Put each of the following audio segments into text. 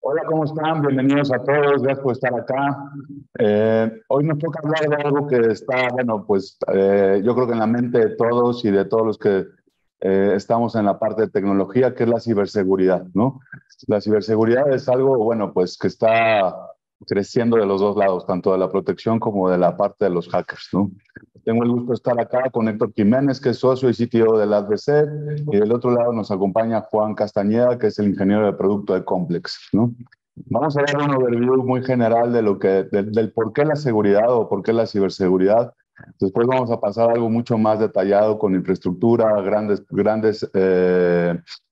Hola, ¿cómo están? Bienvenidos a todos, gracias por estar acá. Hoy nos toca hablar de algo que está, bueno, pues yo creo que en la mente de todos y de todos los que estamos en la parte de tecnología, que es la ciberseguridad, ¿no? La ciberseguridad es algo, bueno, pues que está creciendo de los dos lados, tanto de la protección como de la parte de los hackers, ¿no? Tengo el gusto de estar acá con Héctor Jiménez, que es socio y CTO de ADC, y del otro lado nos acompaña Juan Castañeda, que es el ingeniero de producto de Complex, ¿no? Vamos a dar un overview muy general de del por qué la seguridad o por qué la ciberseguridad. Después vamos a pasar a algo mucho más detallado con infraestructura, grandes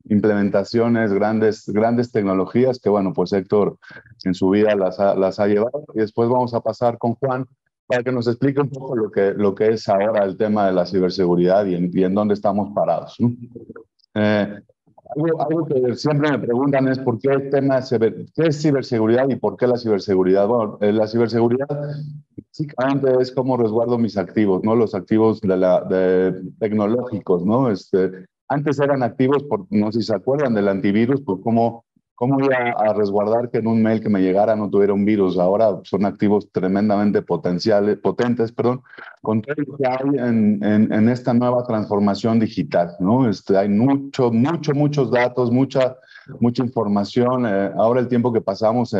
implementaciones, grandes tecnologías que, bueno, pues Héctor en su vida las ha llevado. Y después vamos a pasar con Juan para que nos explique un poco lo que es ahora el tema de la ciberseguridad y en dónde estamos parados, ¿no? Eh, algo que siempre me preguntan es por qué el tema qué es ciberseguridad y por qué la ciberseguridad. Bueno, la ciberseguridad básicamente es cómo resguardo mis activos, ¿no? Los activos de tecnológicos, ¿no? Antes eran activos, no sé si se acuerdan del antivirus, por cómo iba a resguardar que en un mail que me llegara no tuviera un virus. Ahora son activos tremendamente potentes, perdón, con todo lo que hay en esta nueva transformación digital, ¿no? Hay muchos datos, mucha información. Ahora el tiempo que pasamos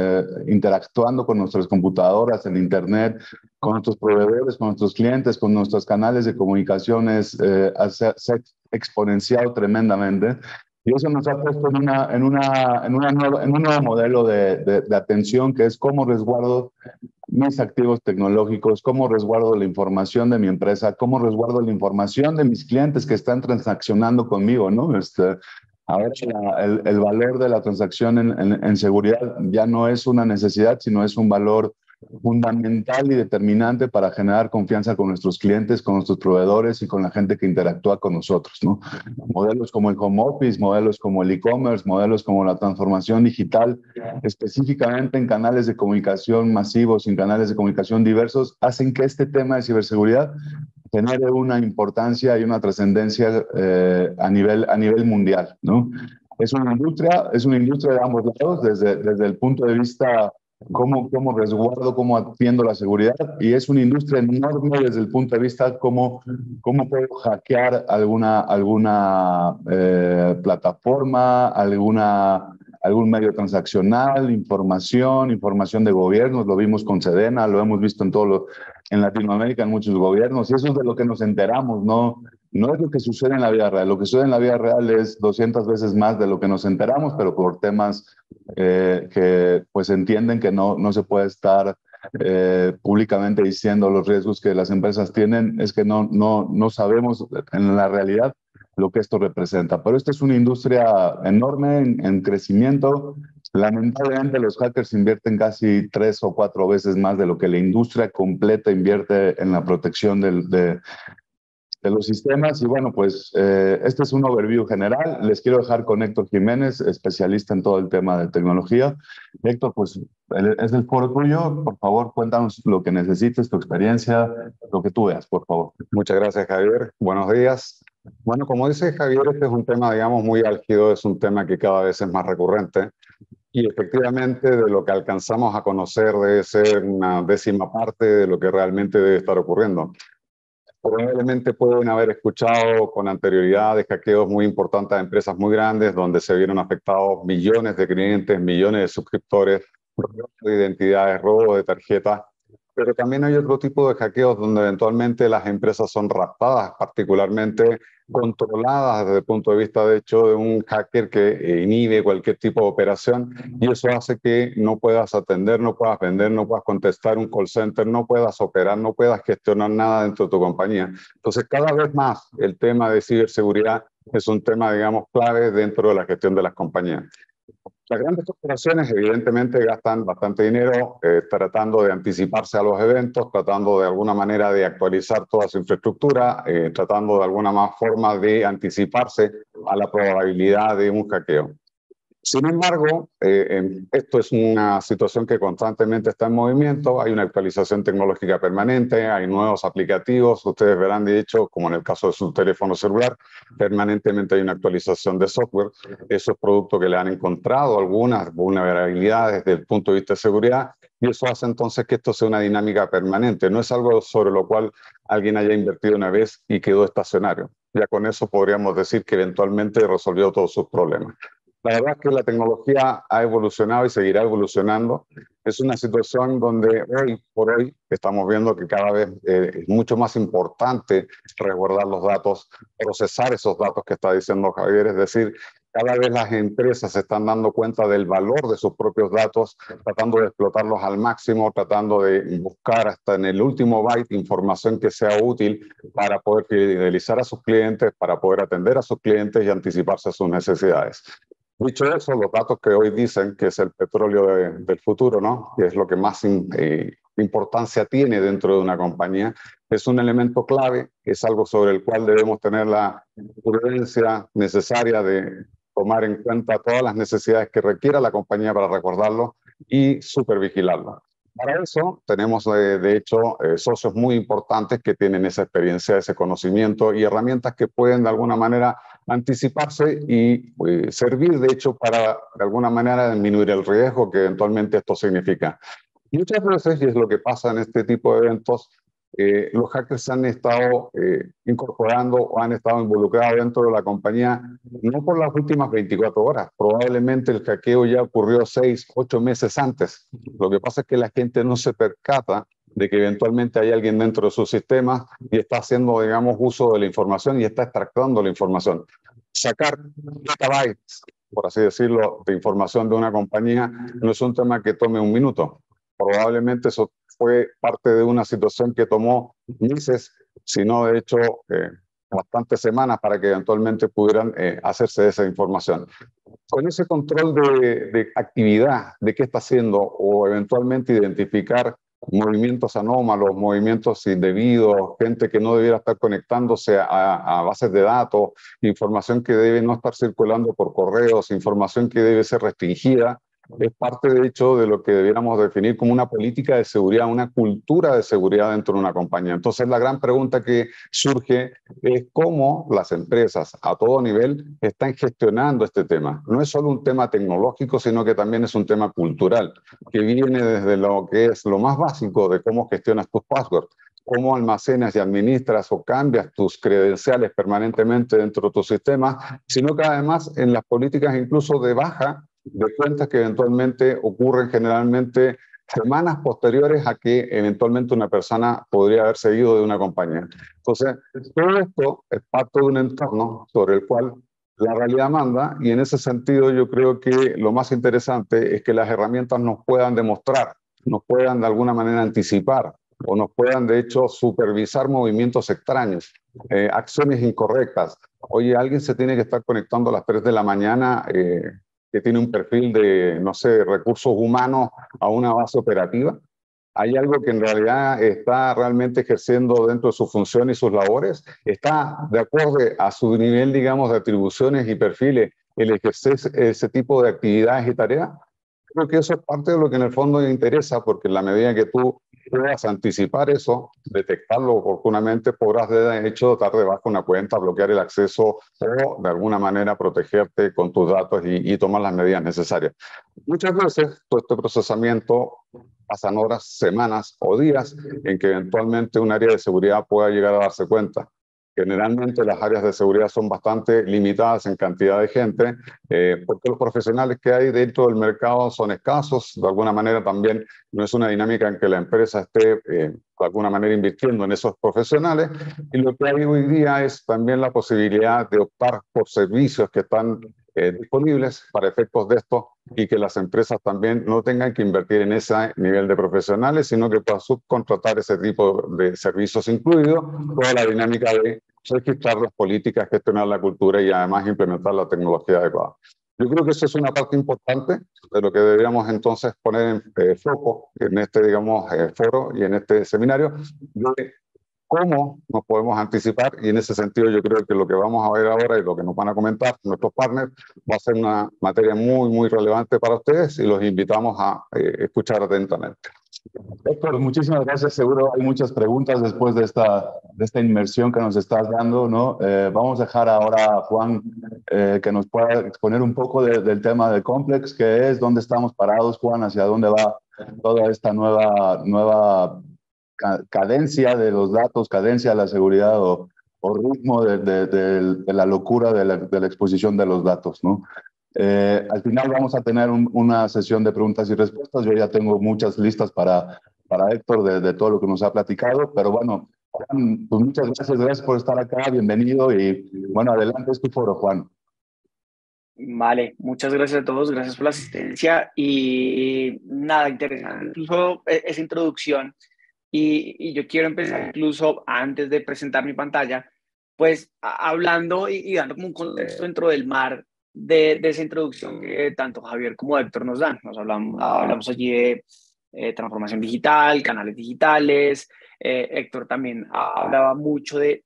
interactuando con nuestras computadoras, en Internet, con nuestros proveedores, con nuestros clientes, con nuestros canales de comunicaciones, se ha exponenciado tremendamente. Y eso nos ha puesto en un nuevo modelo de atención, que es cómo resguardo mis activos tecnológicos, cómo resguardo la información de mi empresa, cómo resguardo la información de mis clientes que están transaccionando conmigo, ¿no? Ahora el valor de la transacción en seguridad ya no es una necesidad, sino es un valor fundamental y determinante para generar confianza con nuestros clientes, con nuestros proveedores y con la gente que interactúa con nosotros, ¿no? Modelos como el home office, modelos como el e-commerce, modelos como la transformación digital, específicamente en canales de comunicación masivos, en canales de comunicación diversos, hacen que este tema de ciberseguridad genere una importancia y una trascendencia a nivel mundial, ¿no? Es una industria de ambos lados, desde el punto de vista cómo resguardo, cómo atiendo la seguridad, y es una industria enorme desde el punto de vista cómo puedo hackear alguna plataforma, algún medio transaccional, información de gobiernos. Lo vimos con Sedena, lo hemos visto en Latinoamérica, en muchos gobiernos, y eso es de lo que nos enteramos, no es lo que sucede en la vida real. Lo que sucede en la vida real es 200 veces más de lo que nos enteramos, pero por temas que pues entienden que no se puede estar públicamente diciendo los riesgos que las empresas tienen. Es que no sabemos en la realidad lo que esto representa. Pero esta es una industria enorme en crecimiento. Lamentablemente los hackers invierten casi 3 o 4 veces más de lo que la industria completa invierte en la protección de los sistemas. Y bueno, pues este es un overview general. Les quiero dejar con Héctor Jiménez, especialista en todo el tema de tecnología. Héctor, pues es el foro tuyo. Por favor, cuéntanos lo que necesites, tu experiencia, lo que tú veas, por favor. Muchas gracias, Javier. Buenos días. Bueno, como dice Javier, este es un tema, digamos, muy álgido, es un tema que cada vez es más recurrente y efectivamente de lo que alcanzamos a conocer debe ser una décima parte de lo que realmente debe estar ocurriendo. Probablemente pueden haber escuchado con anterioridad de hackeos muy importantes a empresas muy grandes donde se vieron afectados millones de clientes, millones de suscriptores, robo de identidades, robo de tarjetas. Pero también hay otro tipo de hackeos donde eventualmente las empresas son raptadas, particularmente controladas desde el punto de vista, de hecho, de un hacker que inhibe cualquier tipo de operación, y eso hace que no puedas atender, no puedas vender, no puedas contestar un call center, no puedas operar, no puedas gestionar nada dentro de tu compañía. Entonces, cada vez más el tema de ciberseguridad es un tema, digamos, clave dentro de la gestión de las compañías. Las grandes corporaciones evidentemente gastan bastante dinero tratando de anticiparse a los eventos, tratando de alguna manera de actualizar toda su infraestructura, tratando de alguna más forma de anticiparse a la probabilidad de un hackeo. Sin embargo, esto es una situación que constantemente está en movimiento, hay una actualización tecnológica permanente, hay nuevos aplicativos, ustedes verán de hecho, como en el caso de su teléfono celular, permanentemente hay una actualización de software, eso es producto que le han encontrado algunas vulnerabilidades desde el punto de vista de seguridad, y eso hace entonces que esto sea una dinámica permanente, no es algo sobre lo cual alguien haya invertido una vez y quedó estacionario. Ya con eso podríamos decir que eventualmente resolvió todos sus problemas. La verdad es que la tecnología ha evolucionado y seguirá evolucionando. Es una situación donde hoy por hoy estamos viendo que cada vez es mucho más importante resguardar los datos, procesar esos datos que está diciendo Javier. Es decir, cada vez las empresas se están dando cuenta del valor de sus propios datos, tratando de explotarlos al máximo, tratando de buscar hasta en el último byte información que sea útil para poder fidelizar a sus clientes, para poder atender a sus clientes y anticiparse a sus necesidades. Dicho eso, los datos que hoy dicen que es el petróleo del futuro, ¿no? Que es lo que más importancia tiene dentro de una compañía, es un elemento clave, es algo sobre el cual debemos tener la prudencia necesaria de tomar en cuenta todas las necesidades que requiera la compañía para recordarlo y supervigilarlo. Para eso tenemos, de hecho, socios muy importantes que tienen esa experiencia, ese conocimiento y herramientas que pueden de alguna manera anticiparse y servir, de hecho, para de alguna manera disminuir el riesgo que eventualmente esto significa. Muchas veces, y es lo que pasa en este tipo de eventos, los hackers se han estado incorporando o han estado involucrados dentro de la compañía no por las últimas 24 horas, probablemente el hackeo ya ocurrió 6, 8 meses antes. Lo que pasa es que la gente no se percata de que eventualmente hay alguien dentro de sus sistemas y está haciendo, digamos, uso de la información y está extractando la información. Sacar gigabytes, por así decirlo, de información de una compañía no es un tema que tome un minuto. Probablemente eso fue parte de una situación que tomó meses, sino de hecho bastantes semanas para que eventualmente pudieran hacerse de esa información. Con ese control de actividad, de qué está haciendo, o eventualmente identificar movimientos anómalos, movimientos indebidos, gente que no debiera estar conectándose a bases de datos, información que debe no estar circulando por correos, información que debe ser restringida, es parte, de hecho, de lo que debiéramos definir como una política de seguridad, una cultura de seguridad dentro de una compañía. Entonces, la gran pregunta que surge es cómo las empresas a todo nivel están gestionando este tema. No es solo un tema tecnológico, sino que también es un tema cultural, que viene desde lo que es lo más básico de cómo gestionas tus passwords, cómo almacenas y administras o cambias tus credenciales permanentemente dentro de tu sistema, sino que además en las políticas incluso de baja de cuentas que eventualmente ocurren generalmente semanas posteriores a que eventualmente una persona podría haber seguido de una compañía. Entonces, todo esto es parte de un entorno sobre el cual la realidad manda, y en ese sentido yo creo que lo más interesante es que las herramientas nos puedan demostrar, nos puedan de alguna manera anticipar o nos puedan de hecho supervisar movimientos extraños, acciones incorrectas. Oye, alguien se tiene que estar conectando a las 3 de la mañana que tiene un perfil de, no sé, recursos humanos a una base operativa. ¿Hay algo que en realidad está realmente ejerciendo dentro de su función y sus labores? ¿Está de acuerdo a su nivel, digamos, de atribuciones y perfiles el ejercer ese tipo de actividades y tareas? Creo que eso es parte de lo que en el fondo interesa, porque en la medida que tú puedas anticipar eso, detectarlo oportunamente, podrás de hecho dar de baja una cuenta, bloquear el acceso o de alguna manera protegerte con tus datos y tomar las medidas necesarias. Muchas veces todo este procesamiento pasan horas, semanas o días en que eventualmente un área de seguridad pueda llegar a darse cuenta. Generalmente las áreas de seguridad son bastante limitadas en cantidad de gente, porque los profesionales que hay dentro del mercado son escasos. De alguna manera también no es una dinámica en que la empresa esté de alguna manera invirtiendo en esos profesionales. Y lo que hay hoy día es también la posibilidad de optar por servicios que están disponibles para efectos de esto y que las empresas también no tengan que invertir en ese nivel de profesionales, sino que puedan subcontratar ese tipo de servicios incluidos, toda la dinámica de registrar las políticas, gestionar la cultura y además implementar la tecnología adecuada. Yo creo que eso es una parte importante de lo que deberíamos entonces poner en foco en este, digamos, foro y en este seminario, de cómo nos podemos anticipar, y en ese sentido yo creo que lo que vamos a ver ahora y lo que nos van a comentar nuestros partners va a ser una materia muy, muy relevante para ustedes y los invitamos a escuchar atentamente. Héctor, muchísimas gracias. Seguro hay muchas preguntas después de esta inmersión que nos estás dando, ¿no? Vamos a dejar ahora a Juan que nos pueda exponer un poco del tema de Complex, qué es, dónde estamos parados, Juan, hacia dónde va toda esta nueva cadencia de los datos, cadencia de la seguridad o ritmo de la locura de la exposición de los datos, ¿no? Al final vamos a tener una sesión de preguntas y respuestas. Yo ya tengo muchas listas para Héctor de todo lo que nos ha platicado, pero bueno, Juan, pues muchas gracias por estar acá, bienvenido y bueno, adelante, es tu foro, Juan. Vale, muchas gracias a todos, gracias por la asistencia y nada, interesante, incluso esa introducción y yo quiero empezar incluso antes de presentar mi pantalla, pues hablando y dando como un contexto dentro del mar de esa introducción que tanto Javier como Héctor nos dan. Hablamos allí de transformación digital, canales digitales. Héctor también hablaba mucho de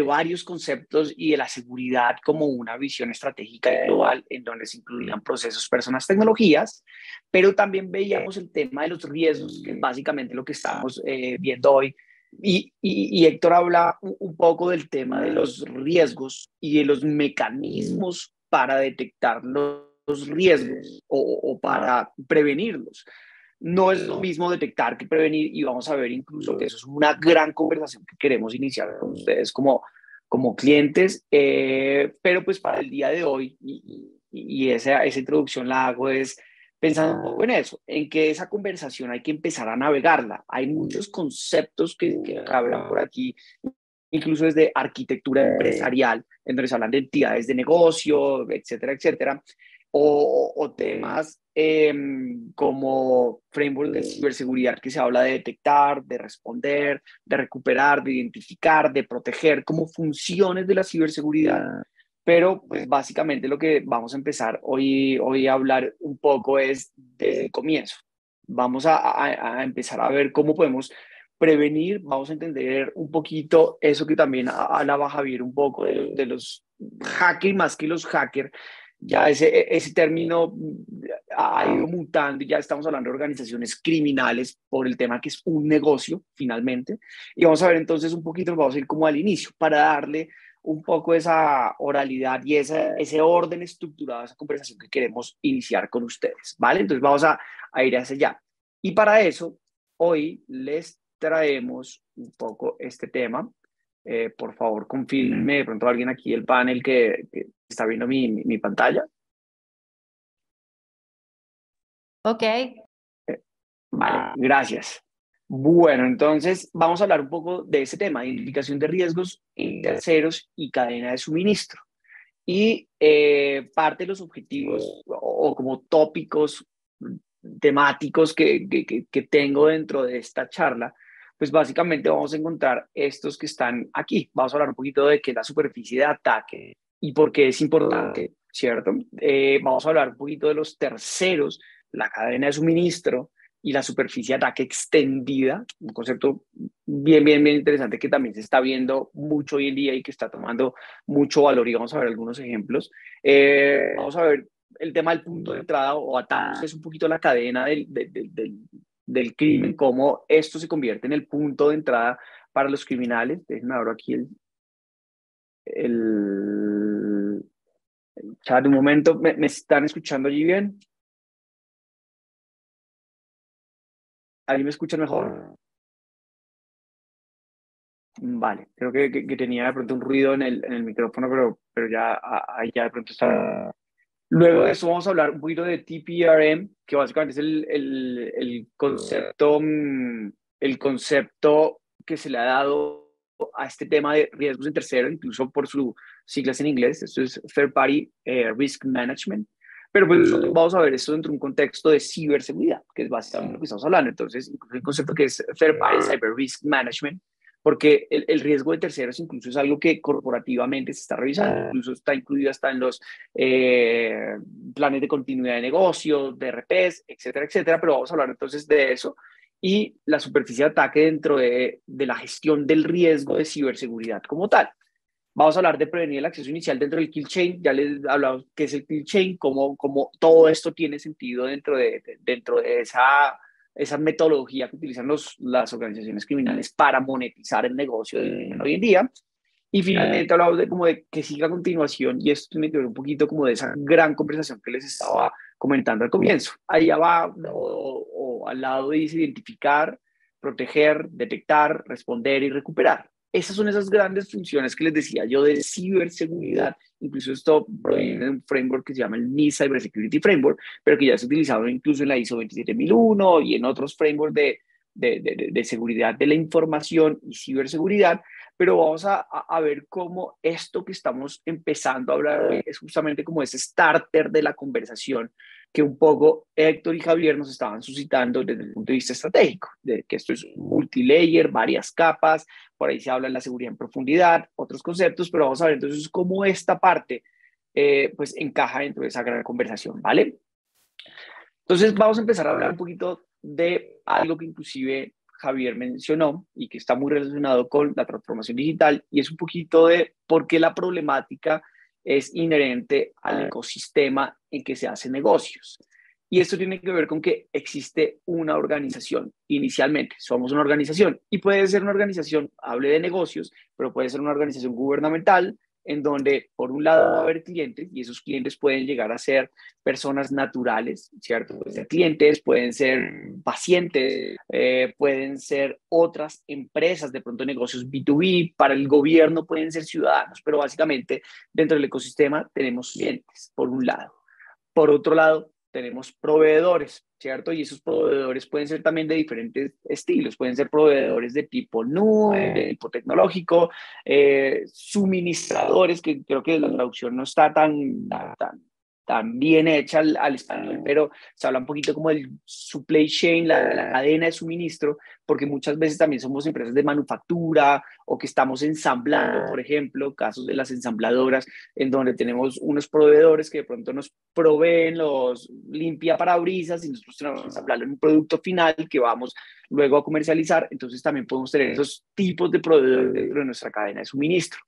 varios conceptos y de la seguridad como una visión estratégica y global en donde se incluían procesos, personas, tecnologías, pero también veíamos el tema de los riesgos, que es básicamente lo que estamos viendo hoy. Y Héctor habla un poco del tema de los riesgos y de los mecanismos para detectar los riesgos o para prevenirlos. No es lo mismo detectar que prevenir y vamos a ver incluso que eso es una gran conversación que queremos iniciar con ustedes como clientes, pero pues para el día de hoy y esa introducción la hago es pensando un poco en eso, en que esa conversación hay que empezar a navegarla. Hay muchos conceptos que hablan por aquí, incluso desde arquitectura empresarial, en donde se hablan de entidades de negocio, etcétera, etcétera, o temas como framework de ciberseguridad que se habla de detectar, de responder, de recuperar, de identificar, de proteger, como funciones de la ciberseguridad. Pero pues básicamente lo que vamos a empezar hoy a hablar un poco es desde el comienzo. Vamos a empezar a ver cómo podemos prevenir, vamos a entender un poquito eso que también hablaba Javier un poco de los hackers más que los hackers. Ya ese término ha ido mutando y ya estamos hablando de organizaciones criminales por el tema que es un negocio finalmente. Y vamos a ver entonces un poquito, vamos a ir como al inicio para darle un poco esa oralidad y ese orden estructurado a esa conversación que queremos iniciar con ustedes, ¿vale? Entonces vamos a ir hacia allá. Y para eso, hoy les traemos un poco este tema. Por favor, confírmenme de pronto alguien aquí del panel que está viendo mi pantalla. Ok. Vale, gracias. Bueno, entonces vamos a hablar un poco de ese tema, identificación de riesgos en terceros y cadena de suministro. Y parte de los objetivos o como tópicos temáticos que tengo dentro de esta charla, pues básicamente vamos a encontrar estos que están aquí. Vamos a hablar un poquito de qué es la superficie de ataque y por qué es importante, ¿cierto? Vamos a hablar un poquito de los terceros, la cadena de suministro y la superficie de ataque extendida, un concepto bien interesante que también se está viendo mucho hoy en día y que está tomando mucho valor y vamos a ver algunos ejemplos. Vamos a ver el tema del punto de entrada o ataque, es un poquito la cadena del crimen, cómo esto se convierte en el punto de entrada para los criminales. Déjenme abrir aquí el chat un momento. ¿Me están escuchando allí bien? ¿Alguien me escucha mejor? Vale, creo que tenía de pronto un ruido en el micrófono, pero ya ahí ya de pronto está. Luego de eso vamos a hablar un poquito de TPRM, que básicamente es el concepto que se le ha dado a este tema de riesgos en tercero, incluso por sus siglas en inglés. Esto es Third Party Risk Management. Pero pues vamos a ver esto dentro de un contexto de ciberseguridad, que es básicamente lo que estamos hablando. Entonces, incluso el concepto que es Third Party Cyber Risk Management, porque el riesgo de terceros incluso es algo que corporativamente se está revisando, incluso está incluido hasta en los planes de continuidad de negocio, de RPs, etcétera, etcétera, pero vamos a hablar entonces de eso y la superficie de ataque dentro de la gestión del riesgo de ciberseguridad como tal. Vamos a hablar de prevenir el acceso inicial dentro del kill chain. Ya les he hablado qué es el kill chain, cómo todo esto tiene sentido dentro de esa metodología que utilizan las organizaciones criminales para monetizar el negocio de hoy en día. Y finalmente hablamos de como de que siga a continuación, y esto tiene que ver un poquito como de esa gran conversación que les estaba comentando al comienzo. Allá va, o al lado dice identificar, proteger, detectar, responder y recuperar. Esas son esas grandes funciones que les decía yo de ciberseguridad. Incluso esto proviene de un framework que se llama el NIST Cybersecurity Framework, pero que ya es utilizado incluso en la ISO 27001 y en otros frameworks de seguridad de la información y ciberseguridad. Pero vamos a ver cómo esto que estamos empezando a hablar hoy es justamente como ese starter de la conversación que un poco Héctor y Javier nos estaban suscitando desde el punto de vista estratégico, de que esto es multilayer, varias capas, por ahí se habla de la seguridad en profundidad, otros conceptos, pero vamos a ver entonces cómo esta parte pues encaja dentro de esa gran conversación, ¿vale? Entonces vamos a empezar a hablar un poquito de algo que inclusive Javier mencionó y que está muy relacionado con la transformación digital, y es un poquito de por qué la problemática es inherente al ecosistema en que se hacen negocios. Y esto tiene que ver con que existe una organización. Inicialmente somos una organización, y puede ser una organización, hable de negocios, pero puede ser una organización gubernamental, en donde por un lado va a haber clientes, y esos clientes pueden llegar a ser personas naturales, ¿cierto? Pueden ser clientes, pueden ser pacientes, pueden ser otras empresas, de pronto negocios B2B, para el gobierno pueden ser ciudadanos, pero básicamente dentro del ecosistema tenemos clientes, por un lado. Por otro lado, tenemos proveedores, ¿cierto? Y esos proveedores pueden ser también de diferentes estilos, pueden ser proveedores de tipo nube, de tipo tecnológico, suministradores, que creo que la traducción no está tan bien hecha al español, pero se habla un poquito como del supply chain, la cadena de suministro, porque muchas veces también somos empresas de manufactura o que estamos ensamblando, por ejemplo, casos de las ensambladoras, en donde tenemos unos proveedores que de pronto nos proveen los limpia parabrisas y nosotros tenemos que ensamblarlo en un producto final que vamos luego a comercializar. Entonces también podemos tener esos tipos de proveedores dentro de nuestra cadena de suministro.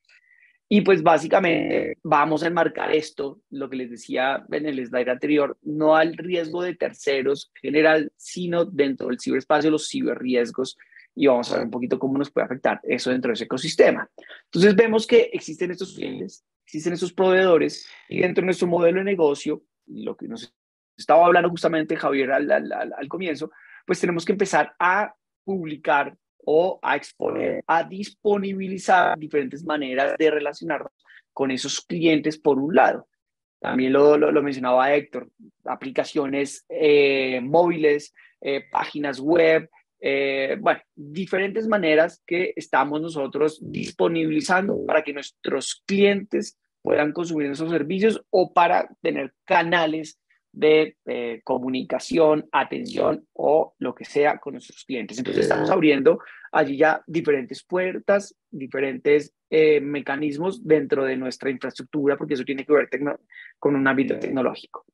Y pues básicamente vamos a enmarcar esto, lo que les decía en el slide anterior, no al riesgo de terceros general, sino dentro del ciberespacio, los ciberriesgos, y vamos a ver un poquito cómo nos puede afectar eso dentro de ese ecosistema. Entonces vemos que existen estos clientes, existen estos proveedores, y dentro de nuestro modelo de negocio, lo que nos estaba hablando justamente Javier al comienzo, pues tenemos que empezar a publicar o a exponer, a disponibilizar diferentes maneras de relacionarnos con esos clientes por un lado. También lo mencionaba Héctor, aplicaciones móviles, páginas web, bueno, diferentes maneras que estamos nosotros disponibilizando para que nuestros clientes puedan consumir esos servicios o para tener canales de comunicación, atención o lo que sea con nuestros clientes. Entonces estamos abriendo allí ya diferentes puertas, diferentes mecanismos dentro de nuestra infraestructura, porque eso tiene que ver con un ámbito tecnológico.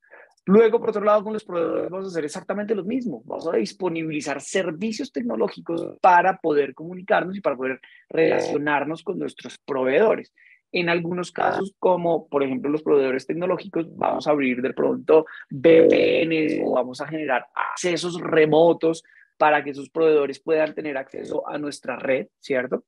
Luego, por otro lado, con los proveedores vamos a hacer exactamente lo mismo. Vamos a disponibilizar servicios tecnológicos para poder comunicarnos y para poder relacionarnos con nuestros proveedores. En algunos casos, como por ejemplo los proveedores tecnológicos, vamos a abrir de pronto VPNs o vamos a generar accesos remotos para que esos proveedores puedan tener acceso a nuestra red, ¿cierto?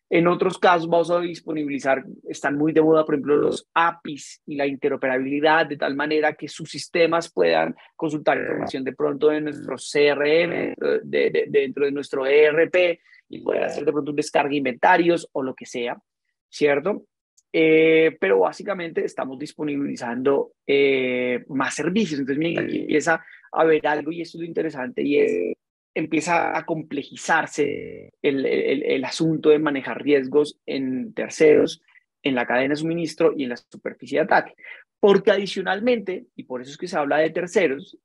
En otros casos vamos a disponibilizar, están muy de moda, por ejemplo, los APIs y la interoperabilidad, de tal manera que sus sistemas puedan consultar información de pronto de nuestro CRM, dentro de nuestro ERP, y poder hacer de pronto un descarga de inventarios o lo que sea, ¿cierto? Pero básicamente estamos disponibilizando más servicios. Entonces, miren, aquí empieza a haber algo, y esto es lo interesante, y es empieza a complejizarse el asunto de manejar riesgos en terceros, en la cadena de suministro y en la superficie de ataque. Porque adicionalmente, y por eso es que se habla de terceros,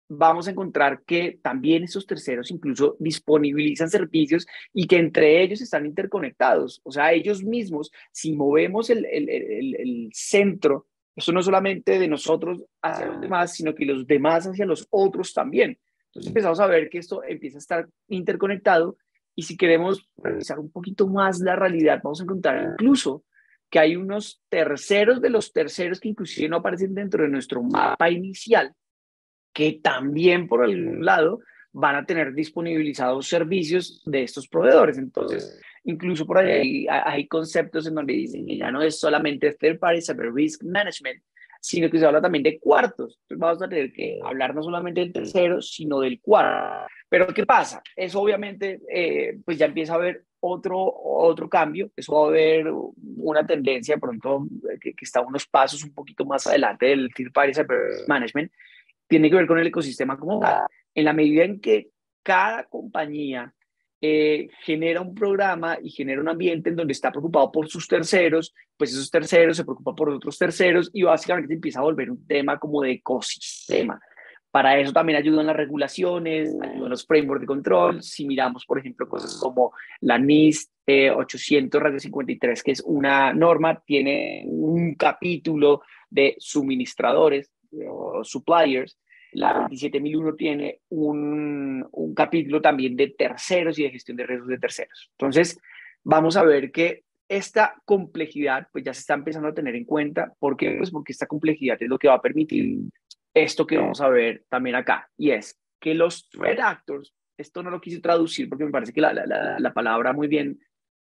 vamos a encontrar que también esos terceros incluso disponibilizan servicios y que entre ellos están interconectados. O sea, ellos mismos, si movemos el centro, eso no solamente de nosotros hacia los demás, sino que los demás hacia los otros también. Entonces empezamos a ver que esto empieza a estar interconectado y si queremos revisar un poquito más la realidad, vamos a encontrar incluso que hay unos terceros de los terceros que inclusive no aparecen dentro de nuestro mapa inicial, que también por algún lado van a tener disponibilizados servicios de estos proveedores. Entonces, incluso por ahí hay conceptos en donde dicen que ya no es solamente third party cyber risk management, sino que se habla también de cuartos. Entonces vamos a tener que hablar no solamente del tercero, sino del cuarto. Pero ¿qué pasa? Eso obviamente pues ya empieza a haber otro cambio, eso va a haber una tendencia pronto que está unos pasos un poquito más adelante del third party cyber risk management, tiene que ver con el ecosistema como tal. En la medida en que cada compañía genera un programa y genera un ambiente en donde está preocupado por sus terceros, pues esos terceros se preocupan por otros terceros y básicamente se empieza a volver un tema como de ecosistema. Para eso también ayudan las regulaciones, ayudan los frameworks de control. Si miramos, por ejemplo, cosas como la NIST 800-53, que es una norma, tiene un capítulo de suministradores o suppliers. La 27001 tiene un capítulo también de terceros y de gestión de riesgos de terceros. Entonces, vamos a ver que esta complejidad pues ya se está empezando a tener en cuenta. ¿Por qué? Pues porque esta complejidad es lo que va a permitir esto que vamos a ver también acá, y es que los threat actors, esto no lo quise traducir porque me parece que la palabra muy bien,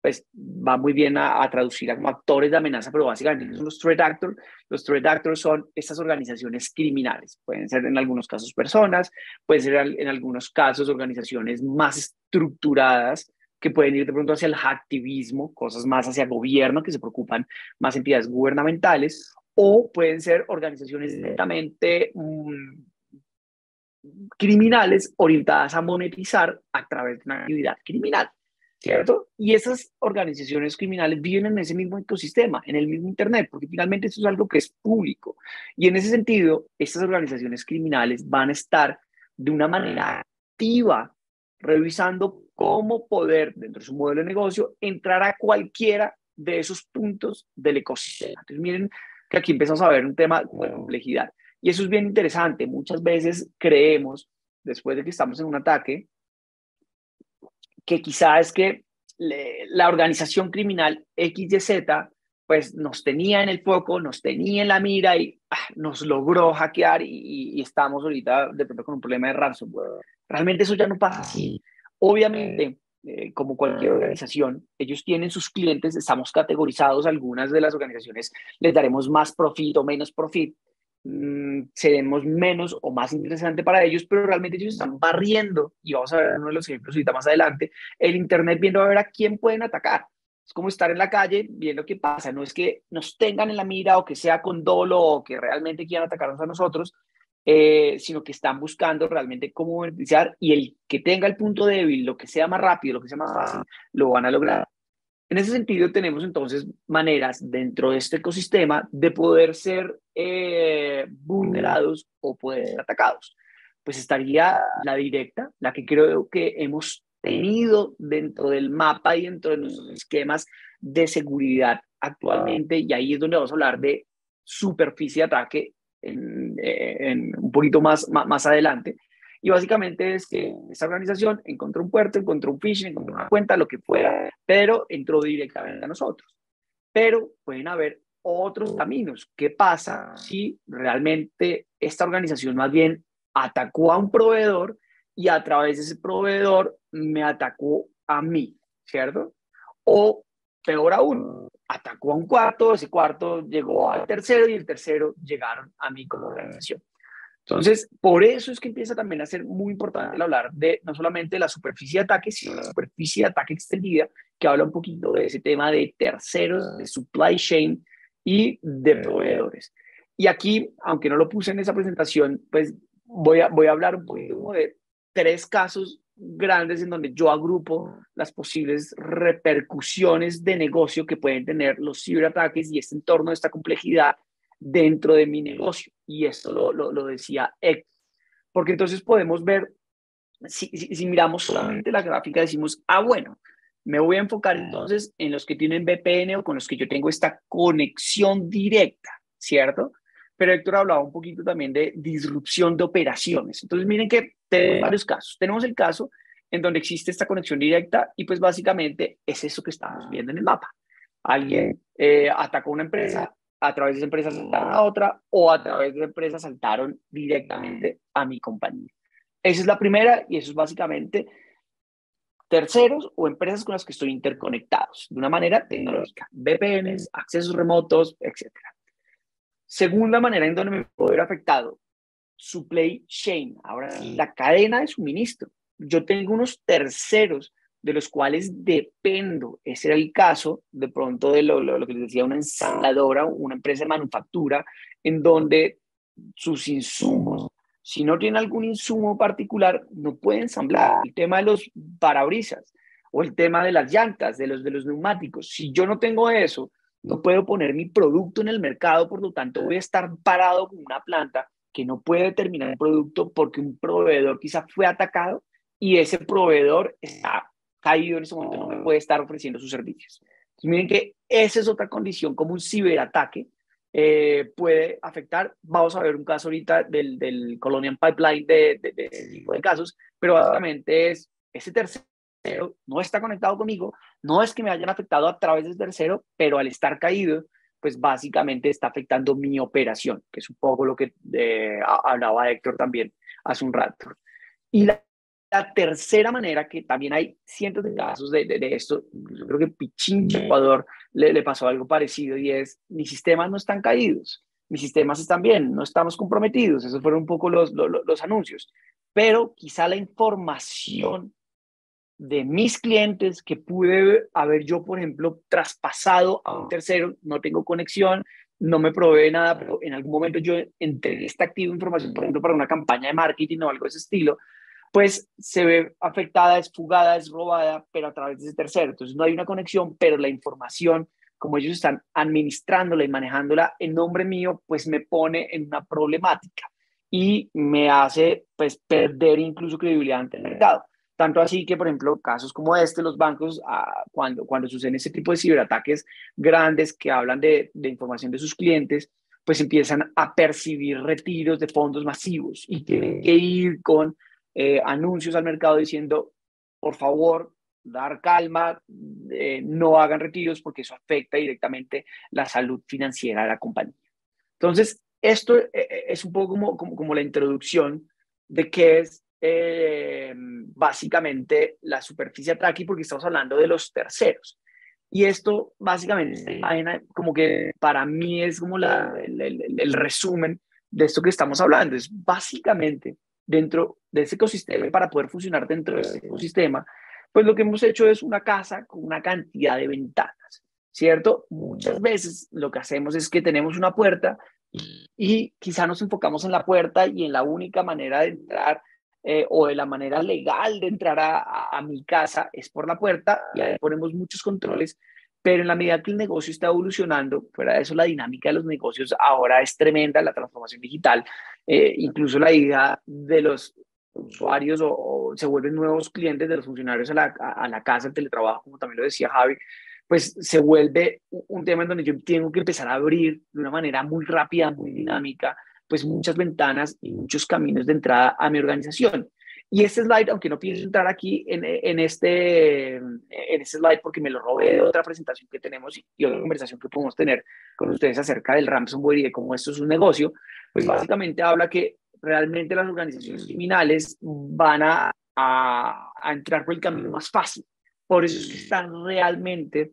pues va muy bien a traducir a como actores de amenaza, pero básicamente son los threat actors. Los threat actors son estas organizaciones criminales, pueden ser en algunos casos personas, pueden ser en algunos casos organizaciones más estructuradas que pueden ir de pronto hacia el hacktivismo, cosas más hacia gobierno, que se preocupan más entidades gubernamentales, o pueden ser organizaciones netamente criminales orientadas a monetizar a través de una actividad criminal, ¿cierto? Y esas organizaciones criminales viven en ese mismo ecosistema, en el mismo Internet, porque finalmente eso es algo que es público. Y en ese sentido, estas organizaciones criminales van a estar de una manera activa revisando cómo poder, dentro de su modelo de negocio, entrar a cualquiera de esos puntos del ecosistema. Entonces, miren que aquí empezamos a ver un tema de complejidad. Y eso es bien interesante. Muchas veces creemos, después de que estamos en un ataque, que quizá es que la organización criminal XYZ pues nos tenía en el foco, nos tenía en la mira y nos logró hackear y estamos ahorita de pronto con un problema de ransomware. Realmente eso ya no pasa así. Obviamente, como cualquier organización, ellos tienen sus clientes, estamos categorizados, algunas de las organizaciones les daremos más profit o menos profit, seremos menos o más interesante para ellos, pero realmente ellos están barriendo, y vamos a ver uno de los ejemplos ahorita más adelante, el Internet viendo a ver a quién pueden atacar. Es como estar en la calle viendo qué pasa, no es que nos tengan en la mira o que sea con dolo o que realmente quieran atacarnos a nosotros, sino que están buscando realmente cómo beneficiar, y el que tenga el punto débil, lo que sea más rápido, lo que sea más fácil, lo van a lograr. En ese sentido, tenemos entonces maneras dentro de este ecosistema de poder ser vulnerados o poder ser atacados. Pues estaría la directa, la que creo que hemos tenido dentro del mapa y dentro de nuestros esquemas de seguridad actualmente, y ahí es donde vamos a hablar de superficie de ataque en un poquito más adelante. Y básicamente es que esa organización encontró un puerto, encontró un phishing, encontró una cuenta, lo que fuera, pero entró directamente a nosotros. Pero pueden haber otros caminos. ¿Qué pasa si realmente esta organización más bien atacó a un proveedor y a través de ese proveedor me atacó a mí, ¿cierto? O peor aún, atacó a un cuarto, ese cuarto llegó al tercero y el tercero llegaron a mí como organización. Entonces, por eso es que empieza también a ser muy importante el hablar de no solamente de la superficie de ataque, sino de la superficie de ataque extendida, que habla un poquito de ese tema de terceros, de supply chain y de proveedores. Y aquí, aunque no lo puse en esa presentación, pues voy a hablar un poquito de tres casos grandes en donde yo agrupo las posibles repercusiones de negocio que pueden tener los ciberataques y este entorno de esta complejidad dentro de mi negocio. Y esto lo decía Ek, porque entonces podemos ver, si miramos solamente la gráfica, decimos, bueno, me voy a enfocar entonces en los que tienen VPN o con los que yo tengo esta conexión directa, ¿cierto? pero Héctor hablaba un poquito también de disrupción de operaciones. Entonces, miren que tenemos varios casos. Tenemos el caso en donde existe esta conexión directa y pues básicamente es eso que estamos viendo en el mapa. Alguien atacó una empresa, a través de esa empresa saltaron a otra o a través de esa empresa saltaron directamente a mi compañía. Esa es la primera y eso es básicamente terceros o empresas con las que estoy interconectados de una manera tecnológica, VPNs, accesos remotos, etcétera. Segunda manera en donde me puedo ver afectado, supply chain, ahora sí, la cadena de suministro. Yo tengo unos terceros de los cuales dependo. Ese era el caso, de pronto, de lo que les decía, una ensambladora, una empresa de manufactura, en donde sus insumos, si no tienen algún insumo particular, no pueden ensamblar. El tema de los parabrisas o el tema de las llantas, de los neumáticos. Si yo no tengo eso, no puedo poner mi producto en el mercado, por lo tanto voy a estar parado con una planta que no puede terminar el producto porque un proveedor quizá fue atacado y ese proveedor está caído en ese momento, no me puede estar ofreciendo sus servicios. Entonces, miren que esa es otra condición, como un ciberataque puede afectar. Vamos a ver un caso ahorita del Colonial Pipeline de ese tipo de casos, pero básicamente es ese tercero no está conectado conmigo, no es que me hayan afectado a través del tercero, pero al estar caído, pues básicamente está afectando mi operación, que es un poco lo que hablaba Héctor también hace un rato. Y la tercera manera, que también hay cientos de casos de esto, yo creo que Pichincha, Ecuador, le pasó algo parecido y es, mis sistemas no están caídos, mis sistemas están bien, no estamos comprometidos, esos fueron un poco los anuncios, pero quizá la información de mis clientes que pude haber yo, por ejemplo, traspasado a un tercero, no tengo conexión, no me provee nada, pero en algún momento yo entregué esta activa información, por ejemplo, para una campaña de marketing o algo de ese estilo, pues se ve afectada, es fugada, es robada, pero a través de ese tercero. Entonces no hay una conexión, pero la información, como ellos están administrándola y manejándola en nombre mío, pues me pone en una problemática y me hace pues perder incluso credibilidad ante el mercado. Tanto así que, por ejemplo, casos como este, los bancos, cuando suceden ese tipo de ciberataques grandes que hablan de información de sus clientes, pues empiezan a percibir retiros de fondos masivos y tienen que ir con anuncios al mercado diciendo, por favor, dar calma, no hagan retiros porque eso afecta directamente la salud financiera de la compañía. Entonces, esto es un poco como la introducción de qué es básicamente la superficie ataque, porque estamos hablando de los terceros. Y esto básicamente, como que para mí es como el resumen de esto que estamos hablando. Es básicamente dentro de ese ecosistema, para poder funcionar dentro de ese ecosistema, pues lo que hemos hecho es una casa con una cantidad de ventanas, ¿cierto? Muchas veces lo que hacemos es que tenemos una puerta y quizá nos enfocamos en la puerta y en la única manera de entrar o de la manera legal de entrar a mi casa es por la puerta y ahí ponemos muchos controles, pero en la medida que el negocio está evolucionando, fuera de eso la dinámica de los negocios ahora es tremenda, la transformación digital, incluso la idea de los usuarios o se vuelven nuevos clientes de los funcionarios a la casa, el teletrabajo, como también lo decía Javi, pues se vuelve un tema en donde yo tengo que empezar a abrir de una manera muy rápida, muy dinámica, pues muchas ventanas y muchos caminos de entrada a mi organización. Y este slide, aunque no pienso entrar aquí en este slide porque me lo robé de otra presentación que tenemos y otra conversación que podemos tener con ustedes acerca del ransomware y de cómo esto es un negocio, pues básicamente habla que realmente las organizaciones criminales van a entrar por el camino más fácil. Por eso es que están realmente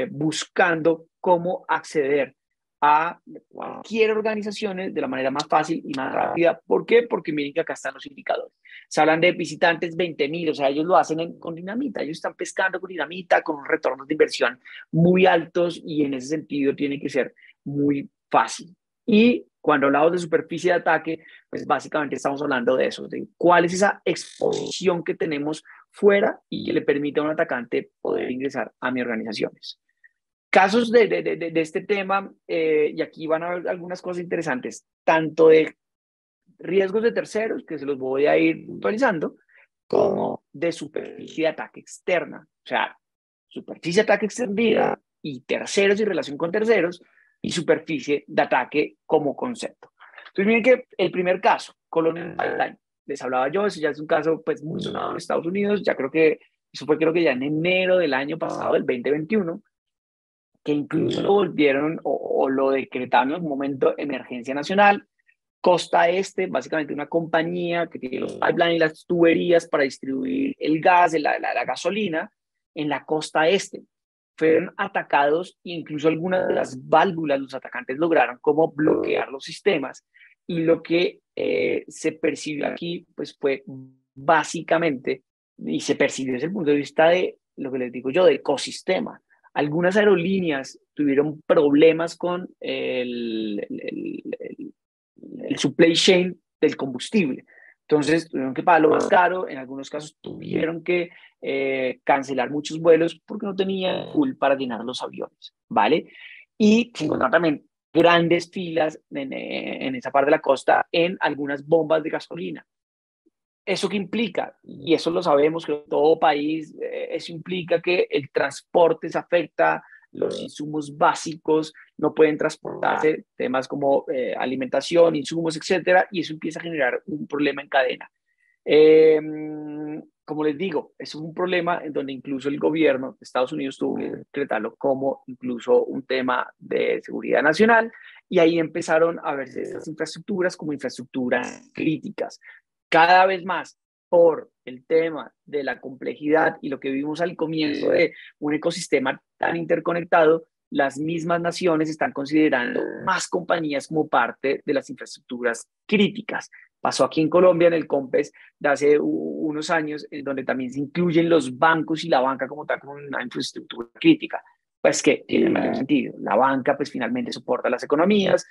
buscando cómo acceder a cualquier organización de la manera más fácil y más rápida. ¿Por qué? Porque miren que acá están los indicadores. Se hablan de visitantes 20,000, o sea, ellos lo hacen con dinamita, ellos están pescando con dinamita, con retornos de inversión muy altos y en ese sentido tiene que ser muy fácil. Y cuando hablamos de superficie de ataque, pues básicamente estamos hablando de eso, de cuál es esa exposición que tenemos fuera y que le permite a un atacante poder ingresar a mis organizaciones. Casos de este tema, y aquí van a ver algunas cosas interesantes, tanto de riesgos de terceros, que se los voy a ir puntualizando, como de superficie de ataque externa. O sea, superficie de ataque extendida y terceros y relación con terceros, y superficie de ataque como concepto. Entonces, miren que el primer caso, Colonial Pipeline, les hablaba yo, eso ya es un caso pues muy sonado en Estados Unidos, ya creo que eso fue creo que ya en enero del año pasado, del 2021, que incluso lo volvieron o lo decretaron en algún momento emergencia nacional. Costa Este, básicamente una compañía que tiene los pipelines y las tuberías para distribuir el gas, la gasolina en la costa este. Fueron atacados e incluso algunas de las válvulas, los atacantes lograron como bloquear los sistemas. Y lo que se percibió aquí pues fue básicamente, y se percibió desde el punto de vista de lo que les digo yo, de ecosistema. Algunas aerolíneas tuvieron problemas con el supply chain del combustible. Entonces tuvieron que pagarlo más caro, en algunos casos tuvieron que cancelar muchos vuelos porque no tenían full para llenar los aviones, ¿vale? Y se encontraron también grandes filas en esa parte de la costa en algunas bombas de gasolina. ¿Eso qué implica? Y eso lo sabemos que en todo país, eso implica que el transporte se afecta, los insumos básicos no pueden transportarse, temas como alimentación, insumos, etcétera, y eso empieza a generar un problema en cadena. Eh, como les digo, es un problema en donde incluso el gobierno de Estados Unidos tuvo que decretarlo como incluso un tema de seguridad nacional, y ahí empezaron a verse esas infraestructuras como infraestructuras críticas. Cada vez más por el tema de la complejidad y lo que vimos al comienzo de un ecosistema tan interconectado, las mismas naciones están considerando más compañías como parte de las infraestructuras críticas. Pasó aquí en Colombia, en el COMPES de hace unos años, en donde también se incluyen los bancos y la banca como tal, como una infraestructura crítica. Pues que tiene mayor sentido. La banca, pues finalmente soporta las economías.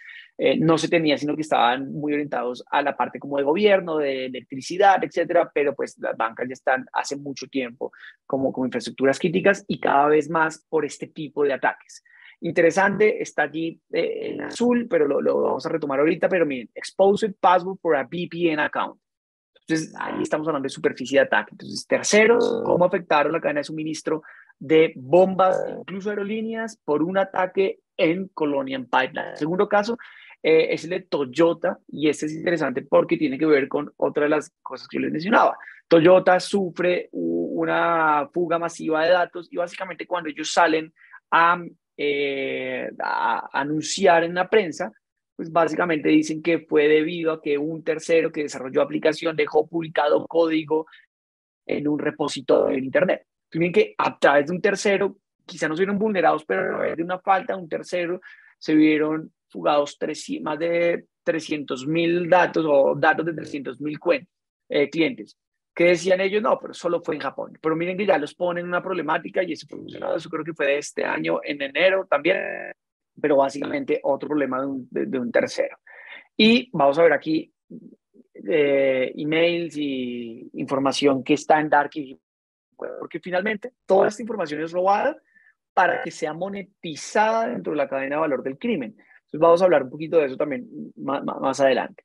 No se tenía, sino que estaban muy orientados a la parte como de gobierno, de electricidad, etcétera, pero pues las bancas ya están hace mucho tiempo como infraestructuras críticas y cada vez más por este tipo de ataques. Interesante, está allí en azul, pero lo vamos a retomar ahorita, pero miren, exposed password for a VPN account. Entonces, ahí estamos hablando de superficie de ataque. Entonces, terceros, cómo afectaron la cadena de suministro de bombas, incluso aerolíneas, por un ataque en Colonial Pipeline. El segundo caso es el de Toyota, y este es interesante porque tiene que ver con otra de las cosas que yo les mencionaba. Toyota sufre una fuga masiva de datos y básicamente cuando ellos salen a anunciar en la prensa, pues básicamente dicen que fue debido a que un tercero que desarrolló aplicación dejó publicado código en un repositorio en Internet. Tienen que a través de un tercero, quizá no se vieron vulnerados, pero a través de una falta de un tercero se vieron fugados más de 300.000 datos o datos de 300.000 clientes. ¿Qué decían ellos? No, pero solo fue en Japón. Pero miren que ya los ponen en una problemática y eso creo que fue de este año en enero también, pero básicamente otro problema de un tercero. Y vamos a ver aquí emails y información que está en Dark, porque finalmente toda esta información es robada para que sea monetizada dentro de la cadena de valor del crimen. Entonces vamos a hablar un poquito de eso también más adelante.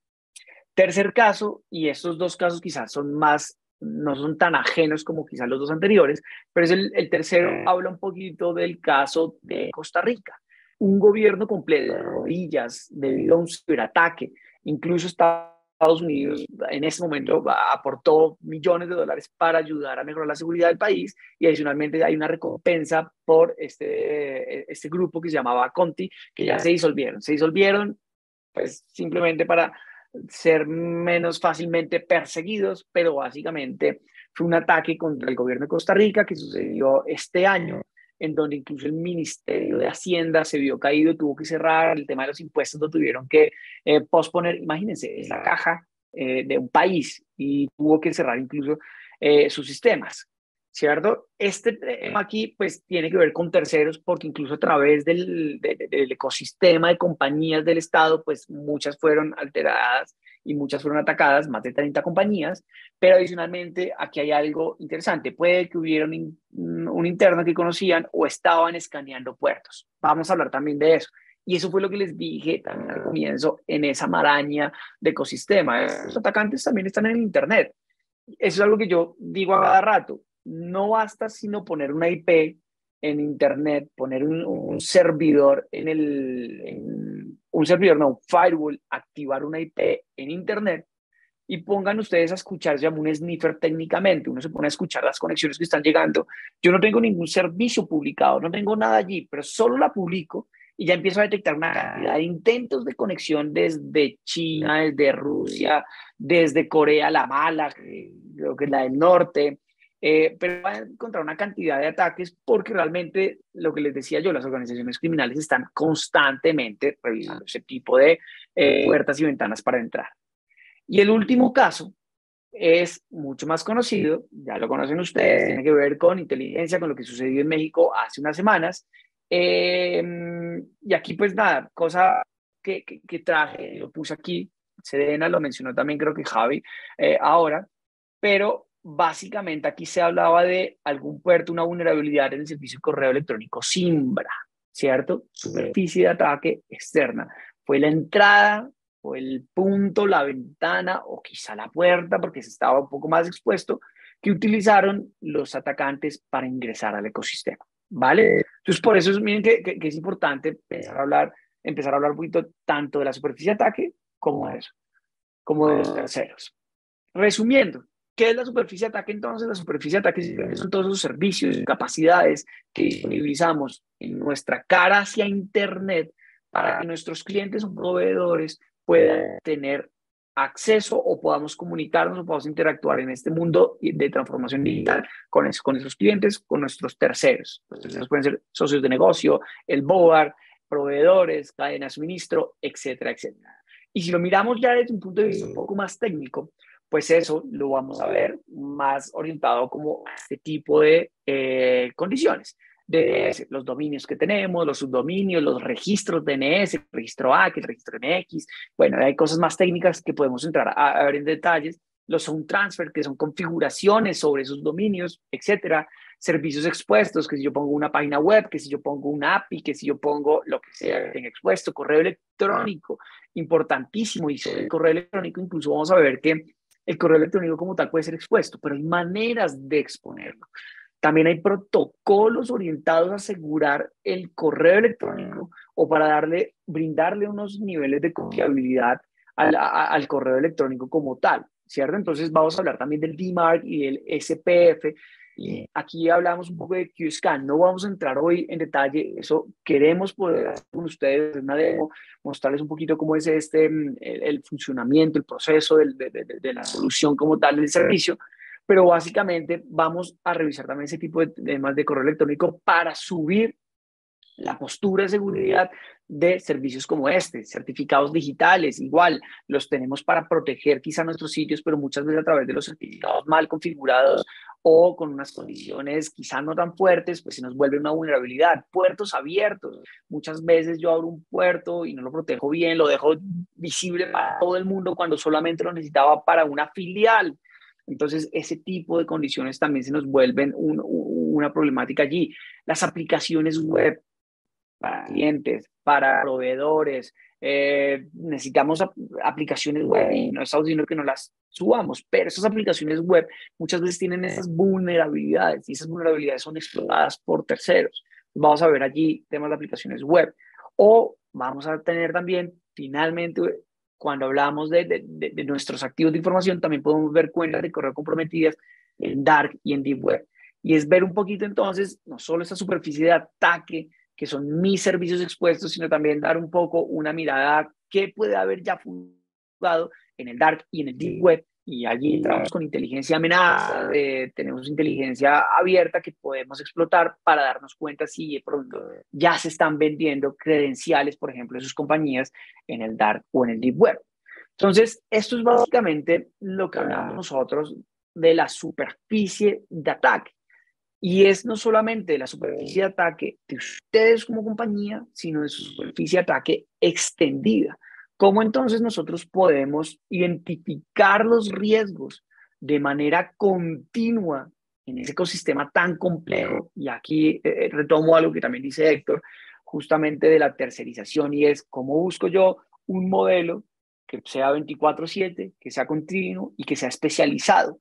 Tercer caso, y estos dos casos quizás son más, no son tan ajenos como quizás los dos anteriores, pero es el tercero, habla un poquito del caso de Costa Rica. Un gobierno completo de rodillas debido a un ciberataque. Incluso Estados Unidos en ese momento aportó millones de dólares para ayudar a mejorar la seguridad del país, y adicionalmente hay una recompensa por este grupo que se llamaba Conti, que ya se disolvieron. Se disolvieron pues simplemente para ser menos fácilmente perseguidos, pero básicamente fue un ataque contra el gobierno de Costa Rica que sucedió este año, en donde incluso el Ministerio de Hacienda se vio caído, tuvo que cerrar, el tema de los impuestos lo tuvieron que posponer. Imagínense, es la caja de un país y tuvo que cerrar incluso sus sistemas, ¿cierto? Este tema aquí pues tiene que ver con terceros porque incluso a través del ecosistema de compañías del Estado pues muchas fueron alteradas y muchas fueron atacadas, más de 30 compañías, pero adicionalmente aquí hay algo interesante, puede que hubiera un interno que conocían o estaban escaneando puertos. Vamos a hablar también de eso. Y eso fue lo que les dije también al comienzo en esa maraña de ecosistema. Los atacantes también están en el Internet. Eso es algo que yo digo a cada rato. No basta sino poner una IP en Internet, poner un servidor un servidor, no, un firewall, activar una IP en Internet y pongan ustedes a escuchar, se llama un sniffer técnicamente, uno se pone a escuchar las conexiones que están llegando. Yo no tengo ningún servicio publicado, no tengo nada allí, pero solo la publico y ya empiezo a detectar una cantidad de intentos de conexión desde China, desde Rusia, desde Corea, la mala, creo que es la del norte, pero van a encontrar una cantidad de ataques porque realmente, lo que les decía yo, las organizaciones criminales están constantemente revisando ese tipo de puertas y ventanas para entrar. Y el último caso es mucho más conocido, ya lo conocen ustedes, tiene que ver con inteligencia, con lo que sucedió en México hace unas semanas. Y aquí pues nada, cosa que traje, lo puse aquí, Sedena lo mencionó también creo que Javi ahora, pero básicamente aquí se hablaba de algún puerto, una vulnerabilidad en el servicio de correo electrónico Simbra, ¿cierto? Superficie de ataque externa. Fue la entrada o el punto, la ventana o quizá la puerta, porque se estaba un poco más expuesto, que utilizaron los atacantes para ingresar al ecosistema, ¿vale? Entonces, por eso miren que es importante empezar a hablar un poquito tanto de la superficie de ataque como de eso, como de los terceros. Resumiendo, ¿qué es la superficie de ataque entonces? La superficie de ataque son todos los servicios y capacidades que disponibilizamos en nuestra cara hacia Internet para que nuestros clientes o proveedores puedan tener acceso o podamos comunicarnos o podamos interactuar en este mundo de transformación digital con esos clientes, con nuestros terceros. Entonces, pueden ser socios de negocio, el BOAR, proveedores, cadena de suministro, etcétera, etcétera. Y si lo miramos ya desde un punto de vista un poco más técnico, pues eso lo vamos a ver más orientado como a este tipo de condiciones. De los dominios que tenemos, los subdominios, los registros DNS, el registro ACK, el registro MX. Bueno, hay cosas más técnicas que podemos entrar a ver en detalles. Los sound transfer, que son configuraciones sobre esos dominios, etcétera. Servicios expuestos, que si yo pongo una página web, que si yo pongo una API, que si yo pongo lo que sea que tenga expuesto, correo electrónico, importantísimo. Y sobre el correo electrónico incluso vamos a ver que el correo electrónico como tal puede ser expuesto, pero hay maneras de exponerlo. También hay protocolos orientados a asegurar el correo electrónico o para brindarle unos niveles de confiabilidad al correo electrónico como tal, ¿cierto? Entonces vamos a hablar también del DMARC y del SPF. Y aquí hablamos un poco de QScan. No vamos a entrar hoy en detalle, eso queremos poder hacer con ustedes una demo, mostrarles un poquito cómo es el funcionamiento, el proceso de la solución como tal del servicio. Pero básicamente vamos a revisar también ese tipo de temas de correo electrónico para subir la postura de seguridad de servicios como este, certificados digitales, igual los tenemos para proteger quizá nuestros sitios, pero muchas veces a través de los certificados mal configurados o con unas condiciones quizá no tan fuertes, pues se nos vuelve una vulnerabilidad. Puertos abiertos, muchas veces yo abro un puerto y no lo protejo bien, lo dejo visible para todo el mundo cuando solamente lo necesitaba para una filial. Entonces, ese tipo de condiciones también se nos vuelven una problemática allí. Las aplicaciones web para clientes, para proveedores, necesitamos aplicaciones web y no estamos diciendo que no las subamos, pero esas aplicaciones web muchas veces tienen esas vulnerabilidades y esas vulnerabilidades son explotadas por terceros. Vamos a ver allí temas de aplicaciones web o vamos a tener también finalmente cuando hablamos de nuestros activos de información, también podemos ver cuentas de correo comprometidas en Dark y en Deep Web. Y es ver un poquito entonces, no solo esta superficie de ataque, que son mis servicios expuestos, sino también dar un poco una mirada a qué puede haber ya jugado en el Dark y en el Deep Web. Y allí entramos con inteligencia amenaza, tenemos inteligencia abierta que podemos explotar para darnos cuenta si de pronto ya se están vendiendo credenciales, por ejemplo, de sus compañías en el Dark o en el Deep Web. Entonces, esto es básicamente lo que hablamos nosotros de la superficie de ataque. Y es no solamente la superficie de ataque de ustedes como compañía, sino de su superficie de ataque extendida. ¿Cómo entonces nosotros podemos identificar los riesgos de manera continua en ese ecosistema tan complejo? Y aquí retomo algo que también dice Héctor, justamente de la tercerización, y es cómo busco yo un modelo que sea 24/7, que sea continuo y que sea especializado,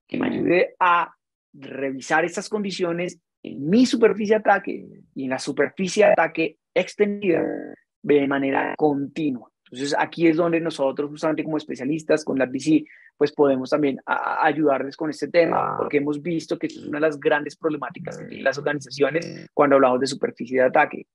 que me ayude a revisar estas condiciones en mi superficie de ataque y en la superficie de ataque extendida de manera continua. Entonces, aquí es donde nosotros, justamente como especialistas con la BC, pues podemos también ayudarles con este tema, porque hemos visto que es una de las grandes problemáticas que tienen las organizaciones cuando hablamos de superficie de ataque.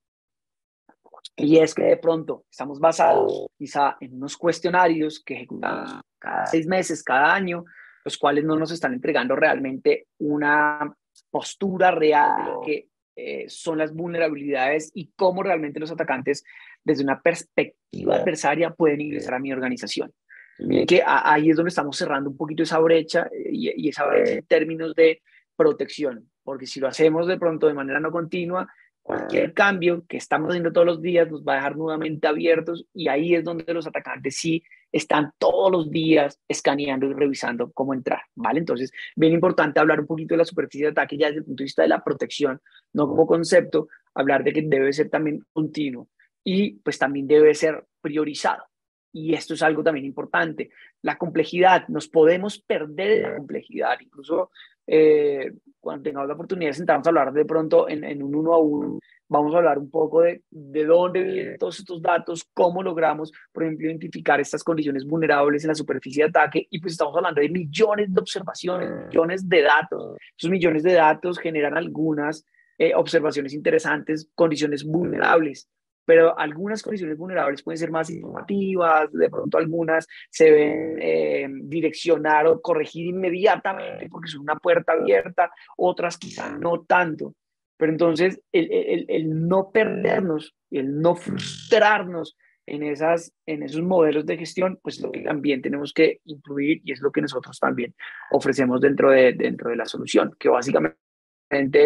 Y es que de pronto estamos basados quizá en unos cuestionarios que ejecutamos cada 6 meses, cada año, los cuales no nos están entregando realmente una postura real de lo que son las vulnerabilidades y cómo realmente los atacantes desde una perspectiva adversaria pueden ingresar a mi organización. Miren que ahí es donde estamos cerrando un poquito esa brecha y esa brecha en términos de protección, porque si lo hacemos de pronto de manera no continua, cualquier cambio que estamos haciendo todos los días nos va a dejar nuevamente abiertos y ahí es donde los atacantes sí están todos los días escaneando y revisando cómo entrar, ¿vale? Entonces, bien importante hablar un poquito de la superficie de ataque ya desde el punto de vista de la protección, no como concepto, hablar de que debe ser también continuo y pues también debe ser priorizado. Y esto es algo también importante. La complejidad, nos podemos perder en la complejidad, incluso cuando tengamos la oportunidad de sentarnos a hablar de pronto en un uno a uno, vamos a hablar un poco de dónde vienen todos estos datos, cómo logramos, por ejemplo, identificar estas condiciones vulnerables en la superficie de ataque, y pues estamos hablando de millones de observaciones, millones de datos. Esos millones de datos generan algunas observaciones interesantes, condiciones vulnerables, pero algunas condiciones vulnerables pueden ser más informativas, de pronto algunas se ven direccionar o corregir inmediatamente porque son una puerta abierta, otras quizá no tanto. Pero entonces el no perdernos, el no frustrarnos en esos modelos de gestión, pues lo que también tenemos que incluir y es lo que nosotros también ofrecemos dentro de la solución, que básicamente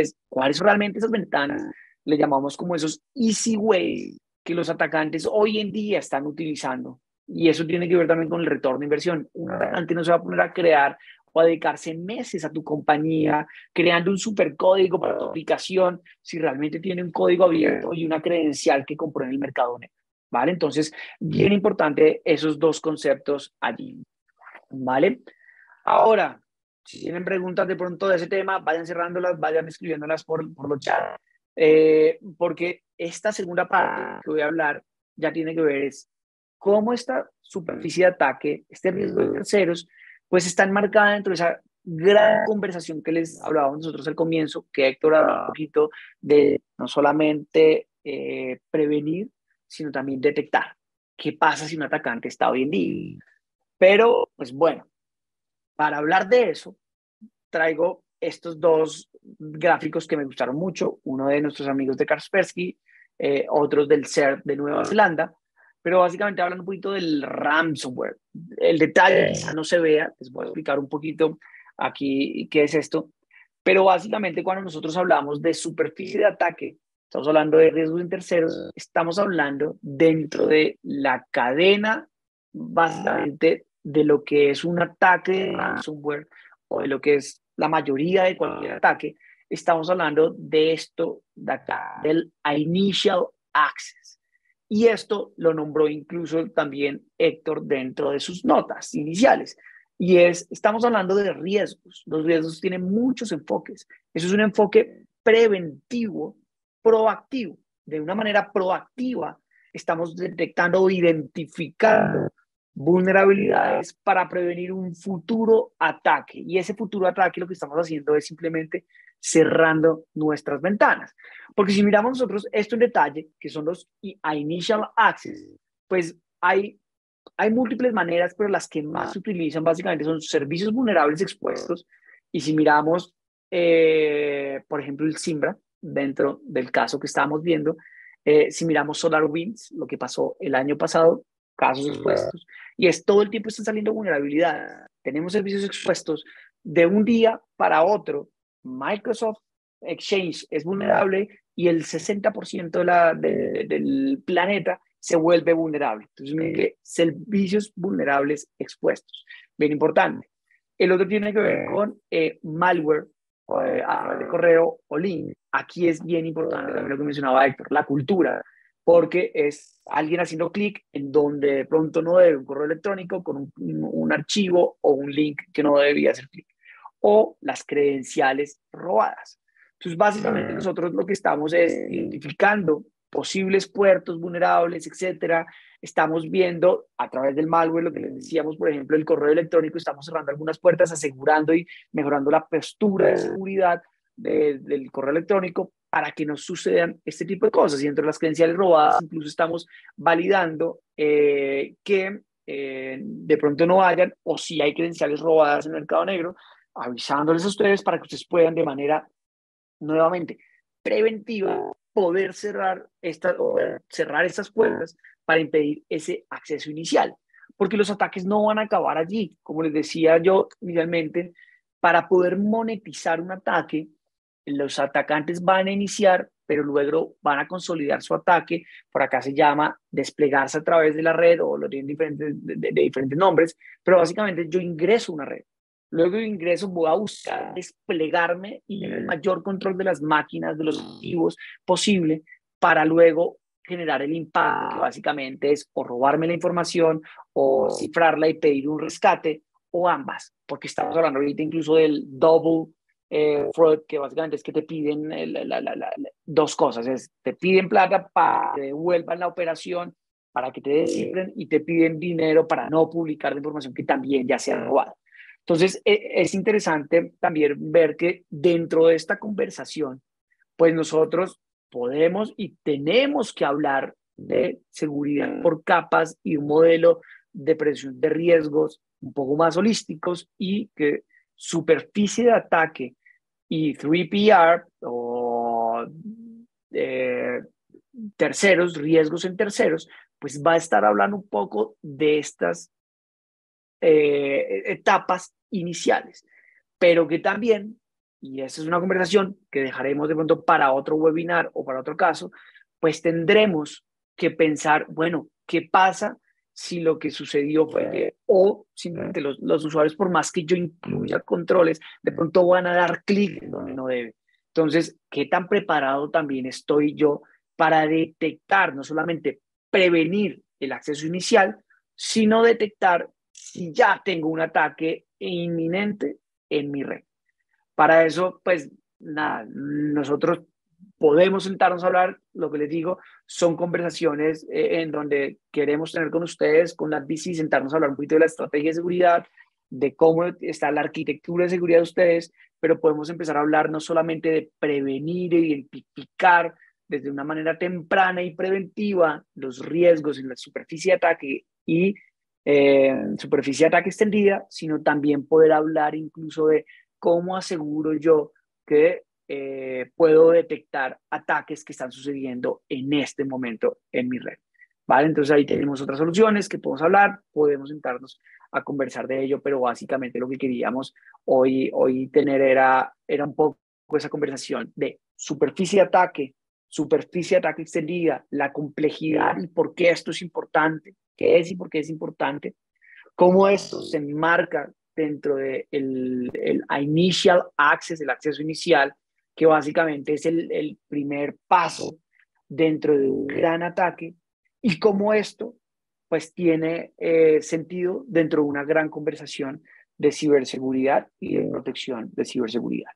es cuáles son realmente esas ventanas, le llamamos como esos easy ways que los atacantes hoy en día están utilizando. Y eso tiene que ver también con el retorno de inversión. Un atacante no se va a poner a crear o a dedicarse meses a tu compañía creando un supercódigo para tu aplicación si realmente tiene un código abierto y una credencial que compró en el mercado negro, ¿vale? Entonces, bien importante esos dos conceptos allí, ¿vale? Ahora, si tienen preguntas de pronto de ese tema, vayan cerrándolas, vayan escribiéndolas por los chats, porque esta segunda parte que voy a hablar ya tiene que ver es cómo esta superficie de ataque, este riesgo de terceros, pues está enmarcada dentro de esa gran conversación que les hablábamos nosotros al comienzo, que Héctor hablaba un poquito de no solamente prevenir, sino también detectar qué pasa si un atacante está hoy en día. Pero, pues bueno, para hablar de eso, traigo estos dos gráficos que me gustaron mucho, uno de nuestros amigos de Kaspersky, otros del CERT de Nueva Zelanda, pero básicamente hablan un poquito del ransomware. El detalle quizá no se vea, les voy a explicar un poquito aquí qué es esto, pero básicamente cuando nosotros hablamos de superficie de ataque, estamos hablando de riesgos en terceros, estamos hablando dentro de la cadena, básicamente, de lo que es un ataque de ransomware o de lo que es la mayoría de cualquier ataque, estamos hablando de esto de acá, del initial access. Y esto lo nombró incluso también Héctor dentro de sus notas iniciales. Y estamos hablando de riesgos. Los riesgos tienen muchos enfoques. Eso es un enfoque preventivo, proactivo. De una manera proactiva, estamos detectando o identificando vulnerabilidades para prevenir un futuro ataque. Y ese futuro ataque lo que estamos haciendo es simplemente cerrando nuestras ventanas. Porque si miramos nosotros esto en detalle, que son los initial access, pues hay múltiples maneras, pero las que más se utilizan básicamente son servicios vulnerables expuestos. Y si miramos, por ejemplo, el Simbra, dentro del caso que estábamos viendo, si miramos SolarWinds, lo que pasó el año pasado, casos expuestos, y es todo el tiempo están saliendo vulnerabilidades. Tenemos servicios expuestos de un día para otro. Microsoft Exchange es vulnerable y el 60% del planeta se vuelve vulnerable. Entonces, miren que servicios vulnerables expuestos. Bien importante. El otro tiene que ver con malware a través de correo o link. Aquí es bien importante también lo que mencionaba Héctor, la cultura, porque es alguien haciendo clic en donde de pronto no debe un correo electrónico con un archivo o un link que no debía hacer clic. O las credenciales robadas. Entonces, básicamente nosotros lo que estamos es identificando posibles puertos vulnerables, etcétera. Estamos viendo a través del malware, lo que les decíamos, por ejemplo, el correo electrónico, estamos cerrando algunas puertas, asegurando y mejorando la postura de seguridad del correo electrónico para que no sucedan este tipo de cosas. Y entre las credenciales robadas, incluso estamos validando que de pronto no hayan, o si hay credenciales robadas en el mercado negro, avisándoles a ustedes para que ustedes puedan de manera nuevamente preventiva poder cerrar estas puertas para impedir ese acceso inicial, porque los ataques no van a acabar allí. Como les decía yo inicialmente, para poder monetizar un ataque, los atacantes van a iniciar, pero luego van a consolidar su ataque. Por acá se llama desplegarse a través de la red, o lo tienen de diferentes nombres, pero básicamente yo ingreso a una red. Luego de ingreso voy a buscar desplegarme y el mayor control de las máquinas, de los activos posible, para luego generar el impacto, que básicamente es o robarme la información, o cifrarla y pedir un rescate, o ambas, porque estamos hablando ahorita incluso del double fraud, que básicamente es que te piden dos cosas, te piden plata para que devuelvan la operación, para que te descifren, y te piden dinero para no publicar la información que también ya se ha robado. Entonces, es interesante también ver que dentro de esta conversación, pues nosotros podemos y tenemos que hablar de seguridad por capas y un modelo de prevención de riesgos un poco más holísticos, y que superficie de ataque y 3PR o terceros, riesgos en terceros, pues va a estar hablando un poco de estas etapas iniciales, pero que también, y esa es una conversación que dejaremos de pronto para otro webinar o para otro caso, pues tendremos que pensar, bueno, ¿qué pasa si lo que sucedió fue que, o simplemente los usuarios, por más que yo incluya controles, de pronto van a dar clic donde no debe? Entonces, ¿qué tan preparado también estoy yo para detectar, no solamente prevenir el acceso inicial, sino detectar si ya tengo un ataque inminente en mi red? Para eso, pues nada, nosotros podemos sentarnos a hablar. Lo que les digo, son conversaciones en donde queremos tener con ustedes, con la BC, sentarnos a hablar un poquito de la estrategia de seguridad, de cómo está la arquitectura de seguridad de ustedes, pero podemos empezar a hablar no solamente de prevenir e identificar desde una manera temprana y preventiva los riesgos en la superficie de ataque y superficie de ataque extendida, sino también poder hablar incluso de cómo aseguro yo que puedo detectar ataques que están sucediendo en este momento en mi red. ¿Vale? Entonces ahí tenemos otras soluciones que podemos hablar, podemos sentarnos a conversar de ello, pero básicamente lo que queríamos hoy tener era un poco esa conversación de superficie de ataque extendida, la complejidad y por qué esto es importante, qué es y por qué es importante, cómo esto se enmarca dentro del el initial access, el acceso inicial, que básicamente es el primer paso dentro de un gran ataque, y cómo esto pues tiene sentido dentro de una gran conversación de ciberseguridad y de protección de ciberseguridad.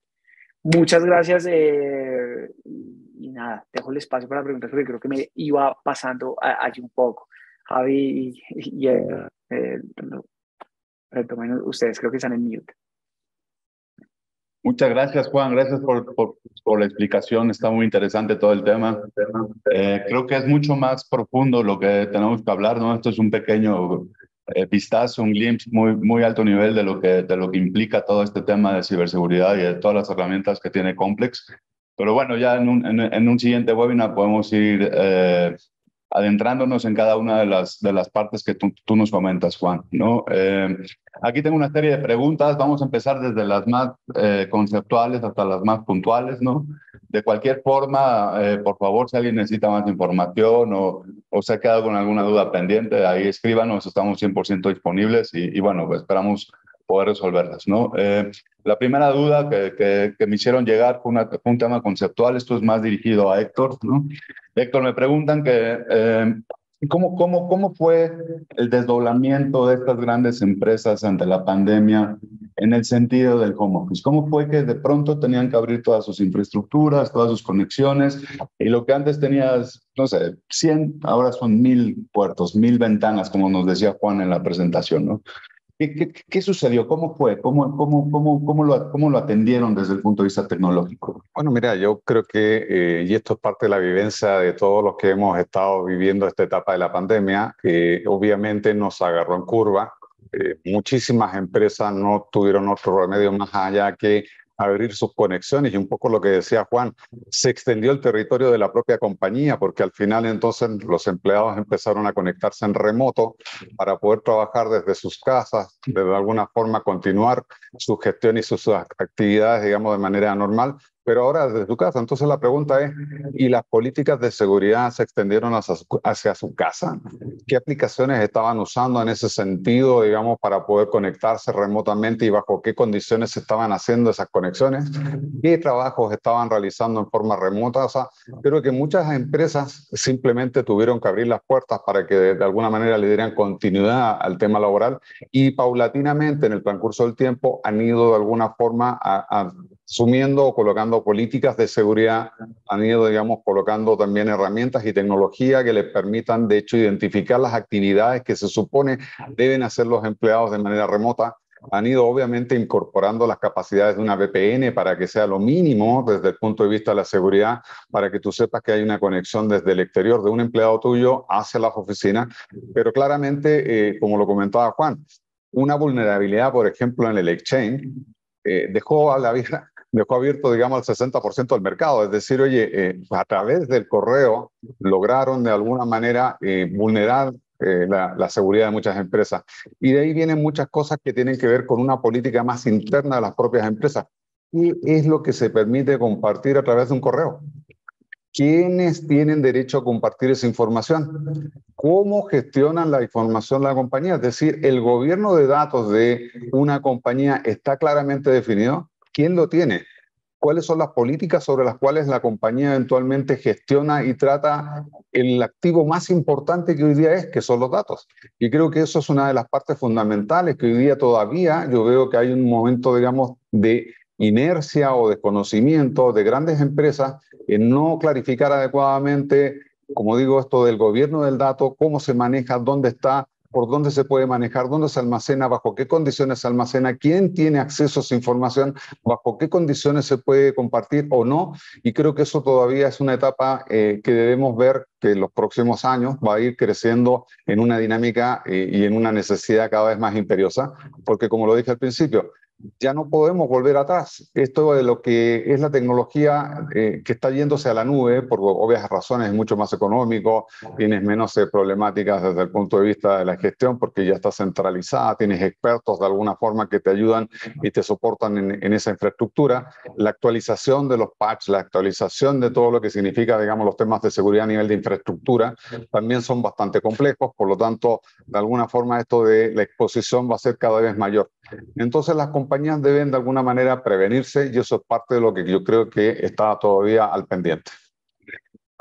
Muchas gracias y nada, dejo el espacio para preguntas porque creo que me iba pasando allí un poco. Javi y retomen ustedes, creo que están en mute. Muchas gracias, Juan. Gracias por la explicación. Está muy interesante todo el tema. Creo que es mucho más profundo lo que tenemos que hablar, ¿no? Esto es un pequeño vistazo, un glimpse muy alto nivel de lo que implica todo este tema de ciberseguridad y de todas las herramientas que tiene Complex. Pero bueno, ya en un siguiente webinar podemos ir adentrándonos en cada una de las partes que tú nos comentas, Juan, ¿no? Aquí tengo una serie de preguntas. Vamos a empezar desde las más conceptuales hasta las más puntuales, ¿no? De cualquier forma, por favor, si alguien necesita más información o se ha quedado con alguna duda pendiente, ahí escríbanos, estamos 100% disponibles y bueno, pues esperamos poder resolverlas, ¿no? La primera duda que me hicieron llegar fue un tema conceptual. Esto es más dirigido a Héctor, ¿no? Héctor, me preguntan ¿cómo fue el desdoblamiento de estas grandes empresas ante la pandemia en el sentido del home office? ¿Cómo fue que de pronto tenían que abrir todas sus infraestructuras, todas sus conexiones? Y lo que antes tenías, no sé, 100, ahora son 1000 puertos, 1000 ventanas, como nos decía Juan en la presentación, ¿no? ¿Qué sucedió? ¿Cómo fue? ¿Cómo lo atendieron desde el punto de vista tecnológico? Bueno, mira, yo creo que, y esto es parte de la vivencia de todos los que hemos estado viviendo esta etapa de la pandemia, que obviamente nos agarró en curva. Muchísimas empresas no tuvieron otro remedio más allá que abrir sus conexiones y un poco lo que decía Juan, se extendió el territorio de la propia compañía porque al final entonces los empleados empezaron a conectarse en remoto para poder trabajar desde sus casas, de alguna forma continuar su gestión y sus actividades, digamos, de manera normal, pero ahora desde su casa. Entonces la pregunta es, ¿y las políticas de seguridad se extendieron hacia su casa? ¿Qué aplicaciones estaban usando en ese sentido, digamos, para poder conectarse remotamente y bajo qué condiciones se estaban haciendo esas conexiones? ¿Qué trabajos estaban realizando en forma remota? O sea, creo que muchas empresas simplemente tuvieron que abrir las puertas para que de alguna manera le dieran continuidad al tema laboral y paulatinamente en el transcurso del tiempo han ido de alguna forma asumiendo o colocando políticas de seguridad, han ido, digamos, colocando también herramientas y tecnología que les permitan, de hecho, identificar las actividades que se supone deben hacer los empleados de manera remota. Han ido, obviamente, incorporando las capacidades de una VPN para que sea lo mínimo desde el punto de vista de la seguridad, para que tú sepas que hay una conexión desde el exterior de un empleado tuyo hacia las oficinas. Pero claramente, como lo comentaba Juan, una vulnerabilidad, por ejemplo, en el exchange, dejó abierto, digamos, el 60% del mercado. Es decir, oye, a través del correo lograron de alguna manera vulnerar la seguridad de muchas empresas. Y de ahí vienen muchas cosas que tienen que ver con una política más interna de las propias empresas. ¿Qué es lo que se permite compartir a través de un correo? ¿Quiénes tienen derecho a compartir esa información? ¿Cómo gestionan la información de la compañía? Es decir, el gobierno de datos de una compañía está claramente definido. ¿Quién lo tiene? ¿Cuáles son las políticas sobre las cuales la compañía eventualmente gestiona y trata el activo más importante que hoy día es, que son los datos? Y creo que eso es una de las partes fundamentales que hoy día todavía yo veo que hay un momento, digamos, de inercia o desconocimiento de grandes empresas en no clarificar adecuadamente, como digo, esto del gobierno del dato, cómo se maneja, dónde está, por dónde se puede manejar, dónde se almacena, bajo qué condiciones se almacena, quién tiene acceso a esa información, bajo qué condiciones se puede compartir o no. Y creo que eso todavía es una etapa que debemos ver que en los próximos años va a ir creciendo en una dinámica y en una necesidad cada vez más imperiosa, porque como lo dije al principio, ya no podemos volver atrás. Esto de lo que es la tecnología que está yéndose a la nube, por obvias razones, es mucho más económico, tienes menos problemáticas desde el punto de vista de la gestión, porque ya está centralizada, tienes expertos de alguna forma que te ayudan y te soportan en esa infraestructura. La actualización de los patches, la actualización de todo lo que significa, digamos, los temas de seguridad a nivel de infraestructura, también son bastante complejos, por lo tanto, de alguna forma esto de la exposición va a ser cada vez mayor. Entonces las compañías deben de alguna manera prevenirse y eso es parte de lo que yo creo que está todavía al pendiente.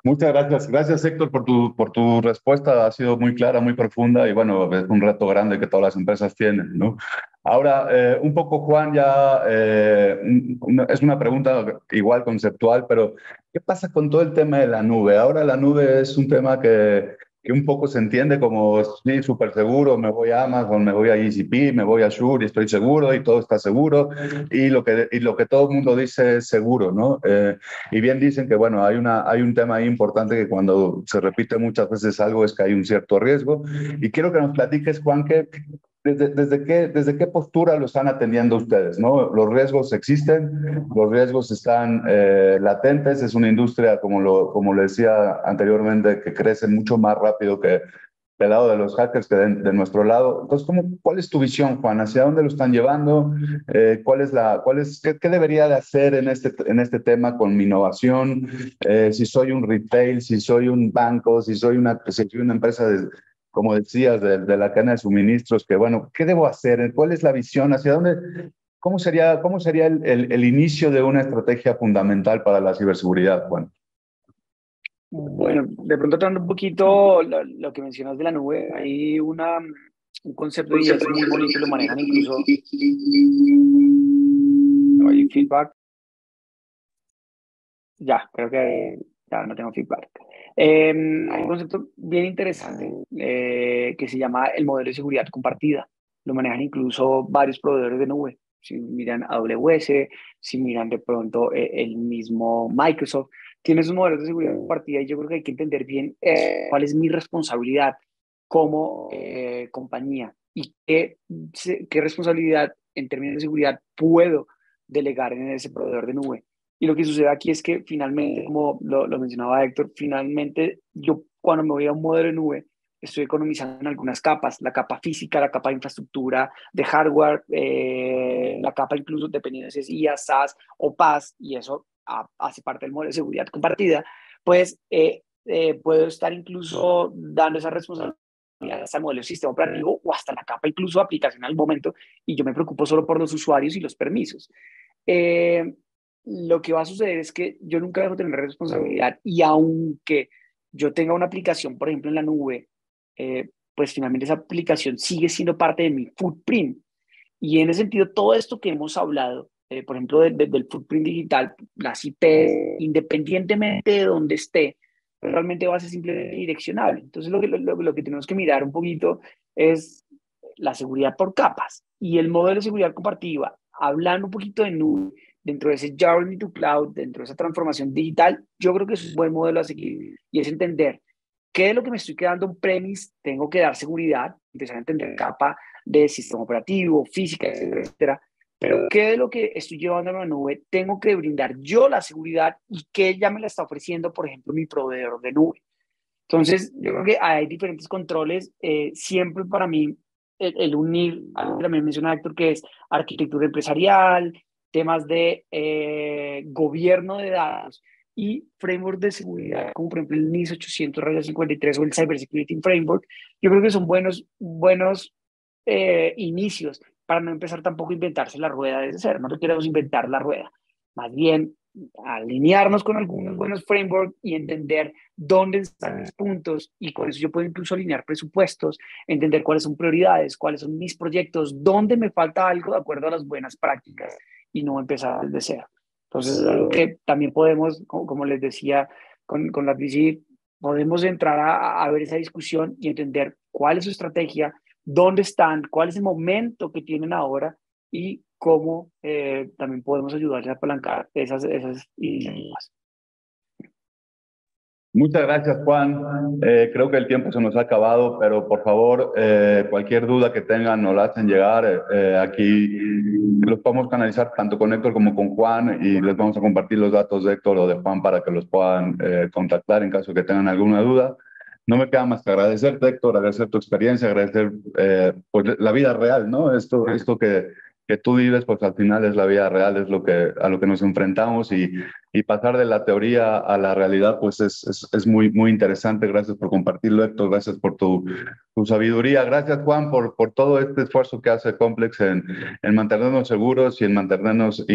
Muchas gracias. Gracias, Héctor, por tu respuesta. Ha sido muy clara, muy profunda y bueno, es un reto grande que todas las empresas tienen, ¿no? Ahora, un poco, Juan, ya es una pregunta igual conceptual, pero ¿qué pasa con todo el tema de la nube? Ahora la nube es un tema que un poco se entiende como, sí, súper seguro, me voy a Amazon, me voy a GCP, me voy a Azure y estoy seguro y todo está seguro y lo que todo el mundo dice es seguro, ¿no? Y bien dicen que, bueno, hay un tema ahí importante que cuando se repite muchas veces algo es que hay un cierto riesgo. Y quiero que nos platiques, Juan, que desde qué postura lo están atendiendo ustedes, ¿no? Los riesgos existen, los riesgos están latentes, es una industria, como le decía anteriormente, que crece mucho más rápido que del lado de los hackers que de nuestro lado. Entonces, ¿cuál es tu visión, Juan? ¿Hacia dónde lo están llevando? ¿Qué debería de hacer en este tema con mi innovación? Si soy un retail, si soy un banco, si soy una empresa como decías, de la cadena de suministros, que bueno, ¿qué debo hacer? ¿Cuál es la visión? ¿Hacia dónde? ¿Cómo sería el inicio de una estrategia fundamental para la ciberseguridad, Juan? Bueno, de pronto tratando un poquito lo que mencionas de la nube, hay una un concepto y es muy bonito, lo manejan incluso. ¿No hay feedback? Ya, creo que ya no tengo feedback. Hay un concepto bien interesante que se llama el modelo de seguridad compartida. Lo manejan incluso varios proveedores de nube. Si miran AWS, si miran de pronto el mismo Microsoft, tiene esos modelos de seguridad compartida y yo creo que hay que entender bien cuál es mi responsabilidad como compañía y qué responsabilidad en términos de seguridad puedo delegar en ese proveedor de nube. Y lo que sucede aquí es que finalmente, como lo mencionaba Héctor, finalmente yo cuando me voy a un modelo de nube, estoy economizando en algunas capas, la capa física, la capa de infraestructura, de hardware, la capa incluso dependiendo si es IA, SaaS o PaaS, y eso hace parte del modelo de seguridad compartida, pues puedo estar incluso dando esa responsabilidad hasta el modelo de sistema operativo o hasta la capa incluso de aplicación al momento, y yo me preocupo solo por los usuarios y los permisos. Eh, lo que va a suceder es que yo nunca dejo de tener responsabilidad y aunque yo tenga una aplicación, por ejemplo, en la nube, pues finalmente esa aplicación sigue siendo parte de mi footprint. Y en ese sentido, todo esto que hemos hablado, por ejemplo, del footprint digital, las IPs, independientemente de dónde esté, realmente va a ser simplemente direccionable. Entonces, lo que tenemos que mirar un poquito es la seguridad por capas y el modelo de seguridad compartida, hablando un poquito de nube, dentro de ese journey to cloud, dentro de esa transformación digital, yo creo que es un buen modelo a seguir y es entender qué de lo que me estoy quedando on-premise tengo que dar seguridad, empezar a entender capa de sistema operativo, física, etcétera, etcétera, pero qué de lo que estoy llevando a la nube tengo que brindar yo la seguridad y qué ya me la está ofreciendo, por ejemplo, mi proveedor de nube. Entonces, yo creo que hay diferentes controles. Siempre para mí, el unir, algo que también menciona Héctor, que es arquitectura empresarial, temas de gobierno de datos y framework de seguridad, como por ejemplo el NIS 800-53 o el Cyber Security Framework, yo creo que son buenos inicios para no empezar tampoco a inventarse la rueda desde cero. No queremos inventar la rueda, más bien alinearnos con algunos buenos frameworks y entender dónde están los puntos y con eso yo puedo incluso alinear presupuestos, entender cuáles son prioridades, cuáles son mis proyectos, dónde me falta algo de acuerdo a las buenas prácticas y no empezar desde cero. Entonces, algo que también podemos, como les decía, con la VC, podemos entrar a ver esa discusión y entender cuál es su estrategia, dónde están, cuál es el momento que tienen ahora y cómo también podemos ayudarles a apalancar esas iniciativas. Muchas gracias, Juan. Creo que el tiempo se nos ha acabado, pero por favor, cualquier duda que tengan nos la hacen llegar. Aquí los podemos canalizar tanto con Héctor como con Juan y les vamos a compartir los datos de Héctor o de Juan para que los puedan contactar en caso de que tengan alguna duda. No me queda más que agradecerte, Héctor, agradecer tu experiencia, agradecer pues, la vida real, ¿no? Esto que tú vives, pues al final es la vida real, es a lo que nos enfrentamos y pasar de la teoría a la realidad, pues es muy interesante. Gracias por compartirlo, Héctor, gracias por tu sabiduría. Gracias, Juan, por todo este esfuerzo que hace Complex en mantenernos seguros y en mantenernos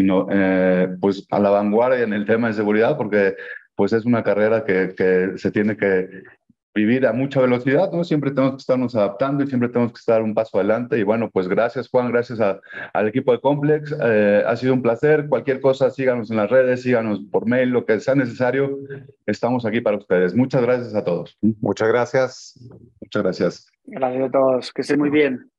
pues a la vanguardia en el tema de seguridad, porque pues es una carrera que se tiene que vivir a mucha velocidad, ¿no? Siempre tenemos que estarnos adaptando y siempre tenemos que estar un paso adelante. Y bueno, pues gracias, Juan, gracias al equipo de Complex. Ha sido un placer. Cualquier cosa, síganos en las redes, síganos por mail, lo que sea necesario. Estamos aquí para ustedes. Muchas gracias a todos. Muchas gracias. Muchas gracias. Gracias a todos. Que estén muy bien.